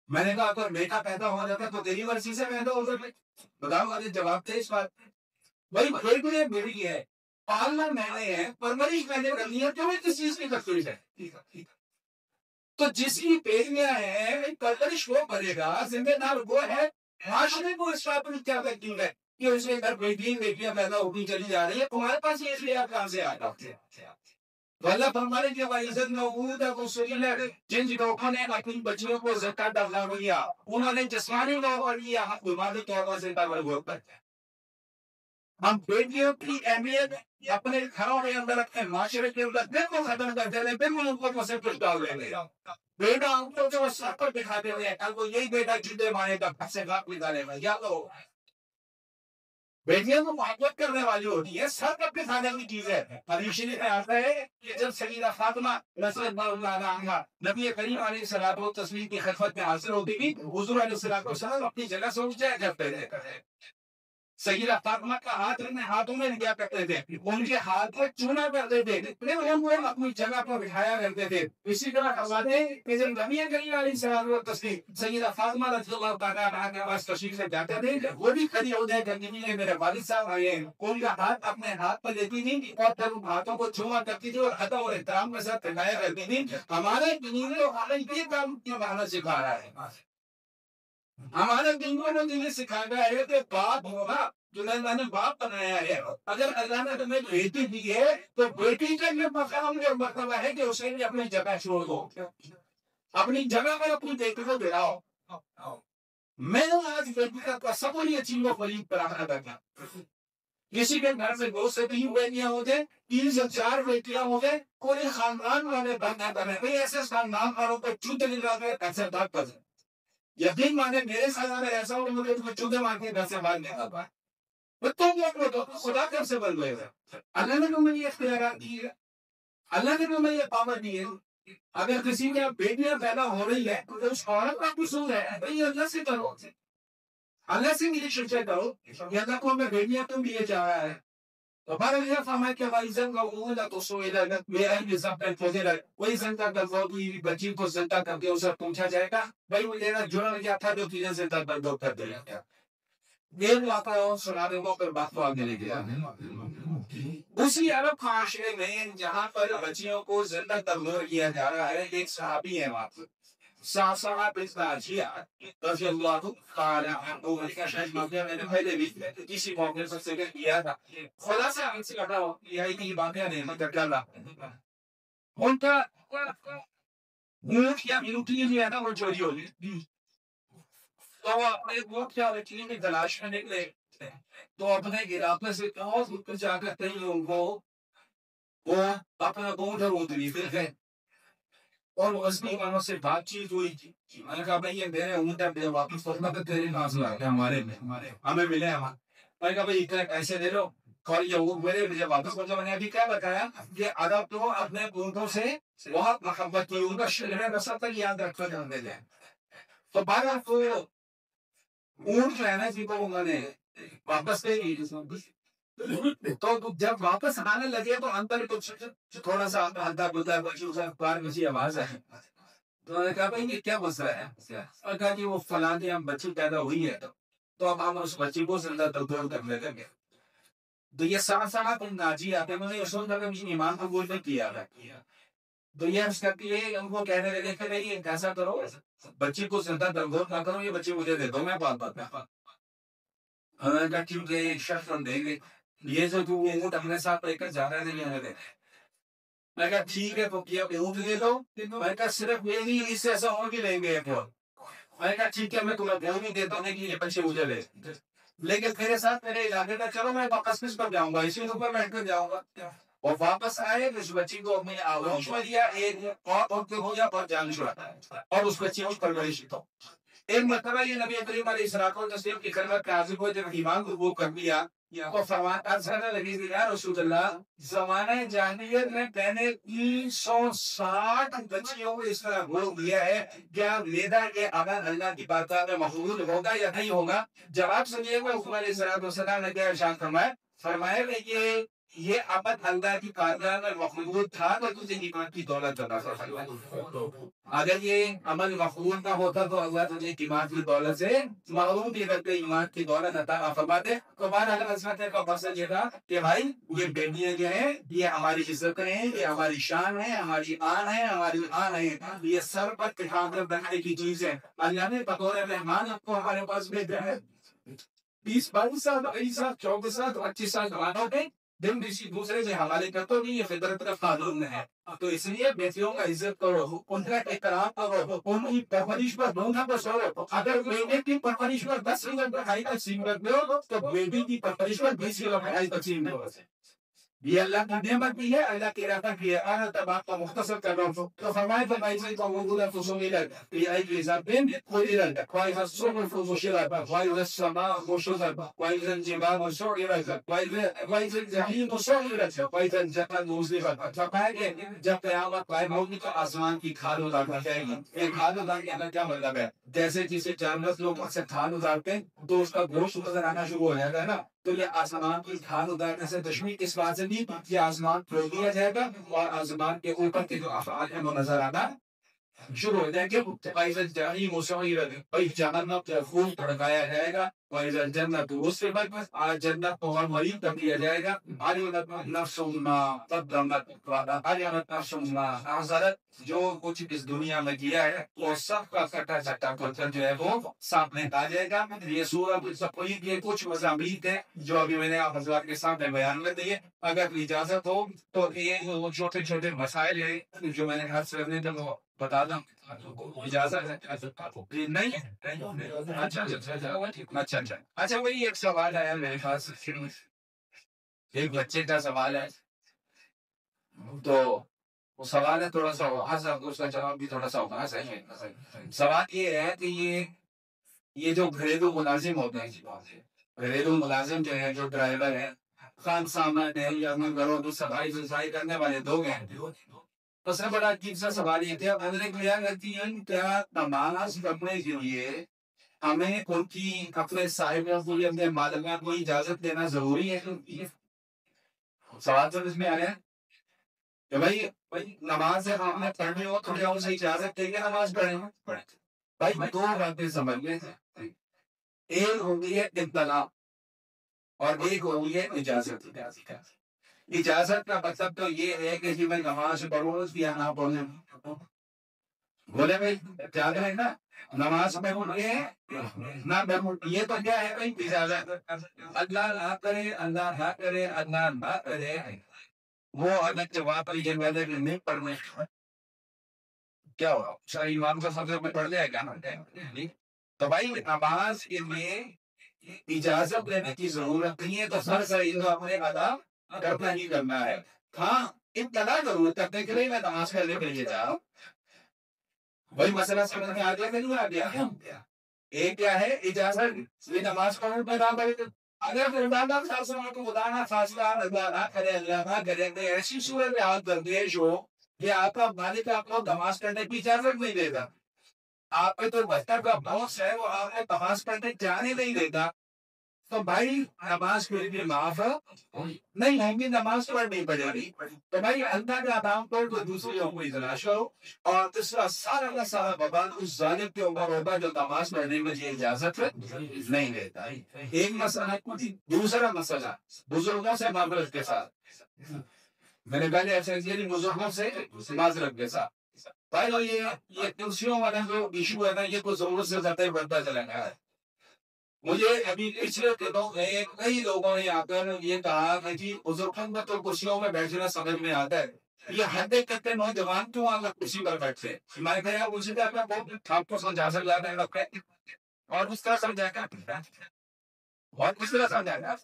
میں نے کہا اگر بیٹا پیدا ہو جاتا تو تیری مرضی سے پیدا ہو جاتا. بتاؤ آج جواب تھے اس بات. بھائی بیٹی میری ہے، پالنا میں نے ہے، پرورش میں نے کرنی ہے، کیوں کس چیز کی تکلیف ہے؟ تو جس کی بیٹیاں ہیں پرورش وہ کرے گا، ذمہ دار وہ ہے. معاشرے کو اس بات پر کیا تکلیف ہے کہ اس کے گھر بیٹیاں پیدا ہوتی چلی جا رہی ہے؟ تمہارے پاس یہ اس لیے آپ کہاں سے آ جاتے ہیں؟ تو اللہ فرمانے کے وعزت موجود ہے وہ سری ہے جن لوگوں نے اپنی بچیوں کو زکات ادا کیا، انہوں نے جسمانی طور پر لیا، مالی طور پر زکات ادا کیا. ہم بیٹیوں کی اہمیت اپنے گھروں کے اندر، اپنے معاشرے کے اندر بالکل ختم کر دے رہے، بالکل ان کو سے کچھ ڈال دیں گے. بیٹا ان کو جو سر پر دکھاتے ہوئے کل کو یہی بیٹا جوتے مارے گا، گھر سے باہر نکالے گا. یا تو بیٹیاں تو محبت کرنے والی ہوتی ہے، سب اپنے کھانے کی چیز ہے۔ حدیث شریف میں آتا ہے کہ جب سیدہ فاطمہ رضی اللہ عنہا نبی کریم علیہ الصلوۃ والتسلیم کی خدمت میں حاضر ہوتی تھی، حضور علیہ الصلوۃ والسلام اپنی جگہ سے اٹھ جایا کرتے تھے، سیدہ فاطمہ کا ہاتھ اپنے ہاتھوں میں لیا کرتے تھے، ان کے ہاتھ میں چونا کرتے تھے، پھر انہیں وہ اپنی جگہ پر بٹھایا کرتے تھے۔ اسی طرح فرماتے ہیں کہ جب نبی کریم علیہ السلام و تسلیم سیدہ فاطمہ رضی اللہ تعالیٰ عنہا کے پاس تشریف لے جاتے تھے، وہ بھی کھڑی ہو جائے کرتی تھی کہ میرے والد صاحب آئے ہیں، ان کا ہاتھ اپنے ہاتھ پر لیتی تھی اور پھر ان ہاتھوں کو چوما کرتی تھی اور ادب اور احترام کے ساتھ پھیلایا کرتی تھی۔ ہمارے دین نے ہمیں یہ کام کیوں بہانا سکھا رہا ہے؟ ہمارے دینوں نے جنہیں سکھایا ہے کہ باپ ہوگا، جو اللہ نے باپ بنایا ہے، اگر اللہ نے تمہیں بیٹی دی ہے تو بیٹی کا یہ مقام اور مرتبہ ہے کہ اسے بھی اپنی جگہ چھوڑ دو، اپنی جگہ پر اپنی بیٹی کو دلاؤ۔ میں آج بیٹی کا سب کو یہ چیز کو قریب کرانا کرتا، کسی کے گھر سے 2 سے 3 بیٹیاں ہو گئے، 3 سے 4 بیٹیاں ہو گئے، کوئی خاندان والے بننا بنے، ایسے خاندان والوں پہ چوتے نکلا گئے ایسے بات پر یقین مانے میرے خیال میں ایسا ہو مجھے چوتے مار کے گھر سے باہر نکال پائے، تو خدا کب سے بن گئے تھے؟ اللہ نے تمہیں یہ اختیارات دی ہے، اللہ نے تمہیں یہ پاور دی ہے۔ اگر کسی کے بیٹیاں پیدا ہو رہی ہے تو اس عورت کا قصور ہے، بھئی اللہ سے کرو، اللہ سے میری شکر کرو کہ اللہ کو ہمیں بیٹیاں تم دیے جا رہا ہے۔ تو بارہ یہ فرمائے کہ بھائی زنگا اولا تو سوئلہ میرا ہی نظام پر پوزیرہ وہی زندہ کر دو کی بچی کو زندہ کر کے اسے پوچھا جائے گا بھائی وہ لینا جڑا گیا تھا جو تیزے زندہ کر دو کر دیا گیا۔ یہ واقعہ سنانے کو پھر بات کو آگے لے گیا۔ اسی عرب معاشرے میں جہاں پر بچیوں کو زندہ تبدیل کیا جا رہا ہے، ایک صحابی ہے وہاں پر ساسا بن ناجیہ رضی اللہ تعالی عنہ کا شاید واقعہ میں نے پہلے بھی کسی موقع پر ذکر کیا تھا، خلاصہ ہم سے کہا یہ واقعہ نہیں مگر ڈالا ان کا اونٹ یا اونٹنی جو ہے نا وہ چوری ہو گئی، تو وہ اپنے اونٹ یا اونٹنی کی تلاش میں نکلے، تو اپنے علاقے سے کہاں جا کر کہیں ان کو وہ اپنا اونٹ اور اونٹنی پھر گئے اور غزنی والوں سے بات چیت ہوئی تھی۔ میں نے کہا بھائی یہ میرے اونٹ ہے، میرے واپس فرما کہ تیرے پاس لا کے ہمارے ہمیں ملے ہمارے۔ میں نے کہا بھائی اتنے پیسے دے لو اور یہ اونٹ میرے مجھے واپس پہنچا۔ میں نے ابھی کیا بتایا کہ عرب تو اپنے اونٹوں سے بہت محبت کی، ان کا شجرہ نسل تک یاد رکھتے جانے دیں۔ تو بارہ تو اونٹ جو ہے نا جی کو انہوں نے واپس دے دی، تو جب واپس آنے لگے تو اندر کچھ تھوڑا سا ہلدا بلدا کسی آواز آئی، تو انہوں نے کہا بھائی یہ کیا مسئلہ ہے؟ اور کہا کہ وہ فلاں ہم بچی پیدا ہوئی ہے تو اب ہم اس بچی کو زندہ تبدیل کر لے گے۔ تو یہ سارا تم ناجی آتے ہیں، انہوں نے سوچا کہ مجھے ایمان قبول نہیں کیا ہے، تو یہ عرض کرتی ہے ان کو کہنے لگے کہ نہیں ایسا کرو بچی کو زندہ تبدیل نہ کرو، یہ بچی مجھے دے دو میں بات بات میں۔ انہوں نے کہا کیونکہ ایک شخص ہم دیں گے، یہ جو تو اونٹ اپنے ساتھ لے کر جا رہے ہیں نہیں آنے دیں۔ میں نے کہا ٹھیک ہے تو کیا اونٹ دے دو، میں نے کہا صرف یہ نہیں اس سے ایسا اور بھی لیں گے ایک اور۔ میں نے کہا ٹھیک ہے میں تمہیں وہ بھی دیتا ہوں کہ یہ بچے مجھے لے، لیکن میرے ساتھ میرے علاقے کا چلو میں واپس کس پر جاؤں گا، اسی اوپر بیٹھ کر جاؤں گا۔ اور واپس آئے اس بچی کو اپنے آغوش میں دیا، ایک اور ہو گیا پر جان چھڑا اور اس بچی کو پرورش دی۔ ایک مرتبہ یہ نبی کریم علیہ الصلوۃ والتسلیم کی خدمت میں حاضر ہوئے، جب ایمان قبول کر لیا تو فرمایا لگی کہ یا رسول اللہ زمانہ جاہلیت میں میں نے 360 بچیوں کو اس طرح گول دیا ہے، کیا میرا یہ عمل اللہ کی بارگاہ میں مقبول ہوگا یا نہیں ہوگا؟ جواب سنیے گا، حضور علیہ الصلوۃ والسلام نے کیا ارشاد فرمایا کہ یہ عمل اللہ کی بارگاہ میں مقبول تھا تو تجھے ایمان کی دولت عطا فرمائے۔ اگر یہ عمل مقبول نہ ہوتا تو اللہ تجھے ایمان کی دولت سے محروم بھی کرتے، ایمان کی دولت عطا فرماتے۔ تو بہرحال عظمت کا مقصد یہ تھا کہ بھائی یہ بیٹیاں جو ہیں یہ ہماری عزت ہیں، یہ ہماری شان ہے، ہماری آن ہے، ہماری آن ہے، یہ سر پر بٹھا کر رکھنے کی چیز ہے۔ اللہ نے بطور مہمان آپ کو ہمارے پاس بھیجا ہے۔ 20 22 سال 23 سال 24 سال 25 سال جوانوں کے دن کسی دوسرے سے حوالے کرتے نہیں، یہ فطرت کا قانون ہے۔ تو اس لیے بیٹیوں کا عزت کرو، ان کا احترام کرو، ان کی پرورش پر ڈھونڈا بس کرو۔ اگر بیٹے کی پرورش پر 10 کلو مٹھائی تقسیم کر دو تو بیٹی کی پرورش پر 20 کلو مٹھائی تقسیم کرو۔ یہ اللہ کی نعمت بھی ہے، اللہ کی ارادہ بھی ہے. انا تب آپ کا مختصر کر رہا ہوں. تو فرمائے تو بھائی سے تو موجود ہے فصولیت في أي زبين قيلت وإذا الصحف نشرت وإذا السماء كشطت وإذا الجبال سعرت وإذا الجحيم سعرت وإذا الجنة أزلفت. فرمایا کہ جب قیامت قائم ہوگی تو آسمان کی کھال اتار جائے گی. یہ کھال اتارنے کا کیا مطلب ہے؟ جیسے جسے جانور لوگ سے کھال اتارتے ہیں تو اس کا گوشت نظر آنا شروع ہو جاتا ہے نا. تو یہ آسمان کی کھال اتارنے سے تشبیہ کس بات سے نہیں؟ یہ آسمان کھول دیا جائے گا اور آسمان کے اوپر کے جو افعال ہیں وہ نظر آنا شروع ہو جائے گا. وَإِذَا الْجَحِيمُ سُعِّرَتْ اور جہنم کے خون بھڑکایا جائے گا. وَإِذَا الْجَنَّةُ أُزْلِفَتْ اور جنت کو غریم کر دیا جائے گا. عَلِمَتْ نَفْسٌ مَا قَدَّمَتْ وَعَلِمَتْ نَفْسٌ مَا أَخَّرَتْ. جو کچھ اس دنیا میں کیا ہے وہ سب کا کٹا چٹا کر جو ہے وہ سامنے آ جائے گا. یہ سورۃ التقویب کے کچھ مضامین ہیں جو ابھی میں نے آپ حضرات کے سامنے بیان کر دیے. اگر اجازت ہو تو یہ وہ چھوٹے چھوٹے مسائل ہیں جو میں نے ہر سرنے تک بتا دوں. اجازت ہے؟ نہیں. اچھا اچھا وہی ایک سوال آیا میرے پاس. ایک بچے کا سوال ہے تو وہ سوال ہے تھوڑا سا اس کا جواب بھی تھوڑا سا ہوگا. سوال یہ ہے کہ یہ جو گھریلو ملازم ہوتے ہیں، گھریلو ملازم جو ہے، جو ڈرائیور ہے، خان سامان ہے یا گھروں کی صفائی ستھرائی کرنے والے لوگ ہیں، تو سب بڑا عجیب سا سوال یہ تھا. حضرت کیا کرتی ہیں کیا نماز پڑھنے کے لیے ہمیں ان کی اپنے صاحبوں کو یا اپنے مالکان کو اجازت دینا ضروری ہے؟ سوال سمجھ میں آ رہا ہے کہ بھائی نماز ہم نے پڑھنی ہو تو کیا اسے اجازت دیں گے نماز پڑھیں؟ بھائی دو باتیں سمجھ لیں. ایک ہوگی ہے اطلاع اور ایک ہوگی ہے اجازت. اجازت کا مطلب تو یہ ہے کہ جی میں نماز پڑھوں یا نہ پڑھوں. بولے بھائی یاد ہے نا، نماز میں نہ یہ تو کیا ہے بھائی اجازت. اللہ نہ کرے، اللہ نہ کرے، اللہ نہ کرے وہ الگ جواب لیجیے میں نے نہیں پڑھنے کیا ہوا شاہی امام کا سب میں پڑھ لیا گا. تو بھائی نماز کے لیے اجازت لینے کی ضرورت نہیں ہے. تو سر صحیح تو اپنے ادا کرنا ہی کرنا ہے. ہاں ابتدا ضرورت کرنے کے لیے میں نماز پڑھنے کے لیے جا رہا ہوں. وہی مسئلہ سمجھ میں آ گیا کہ نہیں آ گیا؟ ایک کیا ہے اجازت یہ نماز پڑھنے پہ نہ پڑھے. اگر خدا نہ فاصلہ اللہ نہ کرے، اللہ نہ کرے ایسی صورت میں آپ درپیش ہو کہ آپ کا مالک آپ کو نماز پڑھنے کی اجازت نہیں دیتا. آپ پہ تو بہتر کا باس ہے وہ آپ کو نماز پڑھنے جانے نہیں دیتا. تو بھائی نماز کے لیے معاف نہیں ہے کہ نماز پڑھنی پڑے گی. تو بھائی اللہ کا نام پر تو دوسری کو تلاش کرو. اور تیسرا سارا کا سارا ببال اس ظالم کے اوپر ہوگا جو نماز پڑھنے میں یہ اجازت نہیں دیتا. ایک مسئلہ. دوسرا مسئلہ بزرگوں سے معذرت کے ساتھ. میں نے پہلے ایسے بزرگوں سے معذرت کے ساتھ بھائی یہ کرسیوں والا جو ایشو ہے نا یہ تو ضرورت سے زیادہ بڑھتا چلا گیا ہے. مجھے ابھی پچھلے دنوں میں کئی لوگوں نے آ کر یہ کہا کہ جی بزرگوں میں تو کرسیوں میں بیٹھنا سمجھ میں آتا ہے، یہ حدیں کرتے نوجوان کیوں آ کر کرسی پر بیٹھتے؟ میں کہا مجھے آپ کو سمجھا سکتا ہے اور اس طرح سمجھا کر اور اس طرح سمجھا گا.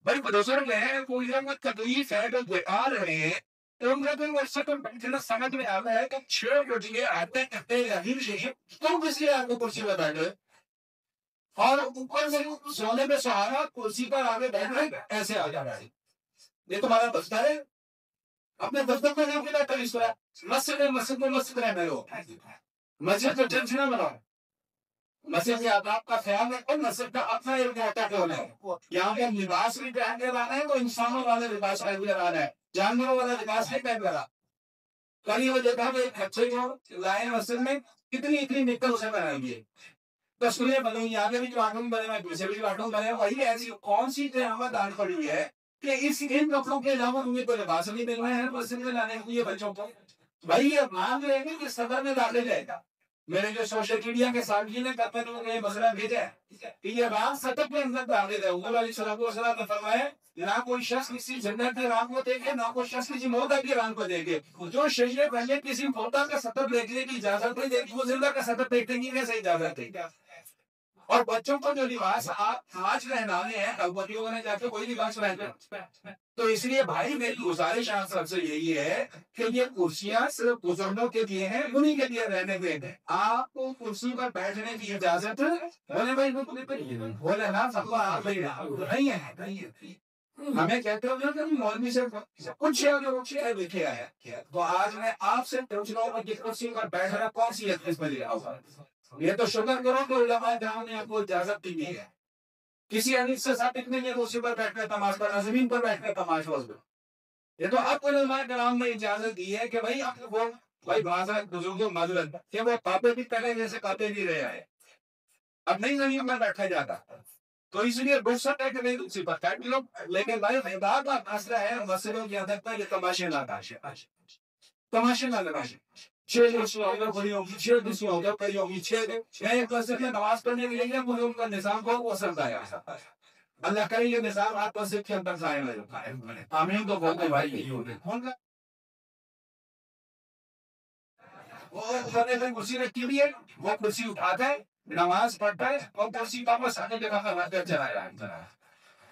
بھائی بزرگ ہیں کوئی تکلیف ہے تو آ رہے ہیں سمجھ میں آ رہا ہے کہ چھ بجے آتے کرتے تو کسی آپ کو کرسی پر بیٹھے اور اوپر سے سونے پہ سہارا کرسی پر آگے بیٹھ رہے ایسے آ جا رہا ہے. یہ تمہارا دفتر ہے، اپنے دفتر کو نہیں بیٹھا اس طرح. مسجد ہے، مسجد میں مسجد رہنے دو، مسجد کو ٹینشن نہ بناؤ. مسجد کے آداب کا خیال رکھو. مسجد کا اپنا ایک موقع ہونا ہے. یہاں پہ لباس بھی پہننے والا ہے تو انسانوں والے لباس پہننے والا ہے، جانوروں والا لباس نہیں پہن رہا. کل یہ دیکھا کہ ایک بچے کو لائے مسجد میں اتنی نکل اسے بنائی ہے. تصویریں بنی یہاں پہ بھی جو آٹم بنے ہوئے پیچھے بھی جو آٹم بنے وہی ایسی کون سی قیامت آن پڑی ہے کہ اس ان کپڑوں کے علاوہ انہیں کوئی لباس نہیں مل رہے ہیں مسجد میں لانے کے لیے بچوں کو. بھائی یہ مانگ رہے ہیں کہ صدر میں داخل جائے گا. میرے جو سوشل میڈیا کے ساتھیوں نے کہتے ہیں یہ مسئلہ بھیجا ہے کہ یہ رات صدر کے اندر داخل ہے. حضور علیہ السلام نے فرمایا نہ کوئی شخص کسی جنت کے رام کو دیکھے، نہ کوئی شخص کسی موتا کے رام کو دیکھے. جو شجرے پہلے کسی موتا کا سطر دیکھنے کی اجازت نہیں دیکھی وہ زندہ کا سطر دیکھنے کی کیسے اجازت ہے؟ اور بچوں کو جو لباس آپ آج پہنانے ہیں اگبتیوں نے جا کے کوئی لباس پہنتے. تو اس لیے بھائی میری گزارش آپ سب سے یہی ہے کہ یہ کرسیاں صرف بزرگوں کے لیے ہیں, انہیں کے لیے رہنے دیں. آپ کو کرسی پر بیٹھنے کی اجازت بولے بھائی بولے نا سب کو آپ نہیں ہے. ہمیں کہتے ہو کہ مولوی سے کچھ لکھے آیا. تو آج میں آپ سے پوچھ رہا ہوں کہ کرسی پر بیٹھنا کون سی حدیث میں لکھا ہوا ہے؟ یہ تو شکر کرو کہ علماء کرام نے آپ کو اجازت دی ہے. کسی حدیث سے ثابت نہیں ہے کرسی پر بیٹھنے تماش پر, زمین پر بیٹھنے تماش پر. یہ تو آپ کو علماء کرام نے اجازت دی ہے کہ بھائی آپ وہ بھائی بازار بزرگوں معذرت کہ وہ کاپے بھی پہلے جیسے کاپے بھی رہے ہیں, اب نہیں زمین میں بیٹھا جاتا. تو اس لیے رخصت ہے کہ نہیں کرسی پر بیٹھ لو, لیکن بھائی خدا کا مسئلہ ہے مسئلوں کی عادت ہے کہ تماشے نہ تاشے تماشے نہ لگاشے. 6 کرسیاں ادھر کھڑی ہوگی, 6 کرسیاں ادھر کھڑی ہوگی, 6 ایک مسجد میں نماز پڑھنے کے لیے مجھے ان کا نظام کو وہ سمجھایا. اللہ کرے یہ نظام آپ مسجد کے اندر قائم ہے. آمین تو بولتے بھائی. وہ کرنے میں کرسی رکھی ہوئی ہے, وہ کرسی اٹھاتا ہے, نماز پڑھتا ہے, اور کرسی واپس آنے کے بعد چلایا ہے.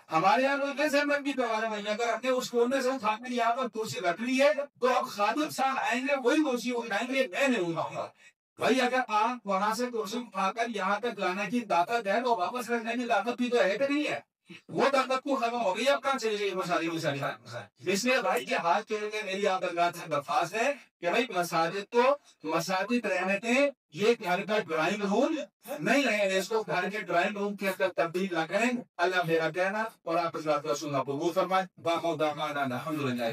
ہمارے یہاں لوگ کیسے میں بھی دوبارہ نہیں, اگر ہم نے اس کونے سے اٹھا کے یہاں پر کرسی رکھ لی ہے تو اب خادم صاحب آئیں گے وہی کرسی اٹھائیں گے, میں نہیں اٹھاؤں گا. بھائی اگر آپ وہاں سے کرسی اٹھا کر یہاں تک لانے کی طاقت ہے تو واپس رکھنے کی طاقت بھی تو ہے کہ نہیں ہے؟ وہ طاقت کو ختم ہو گئی, اب کہاں چلی گئی مسالی مسالی. اس لیے بھائی کے ہاتھ کے لیے میری آپ سے درخواست ہے کہ بھائی مساجد کو مساجد رہنے دیں, یہ گھر کا ڈرائنگ روم نہیں رہے, اس کو گھر کے ڈرائنگ روم کے اندر تبدیل نہ کریں. اللہ میرا کہنا اور آپ اس بات کا سننا قبول فرمائے. باقی الحمدللہ.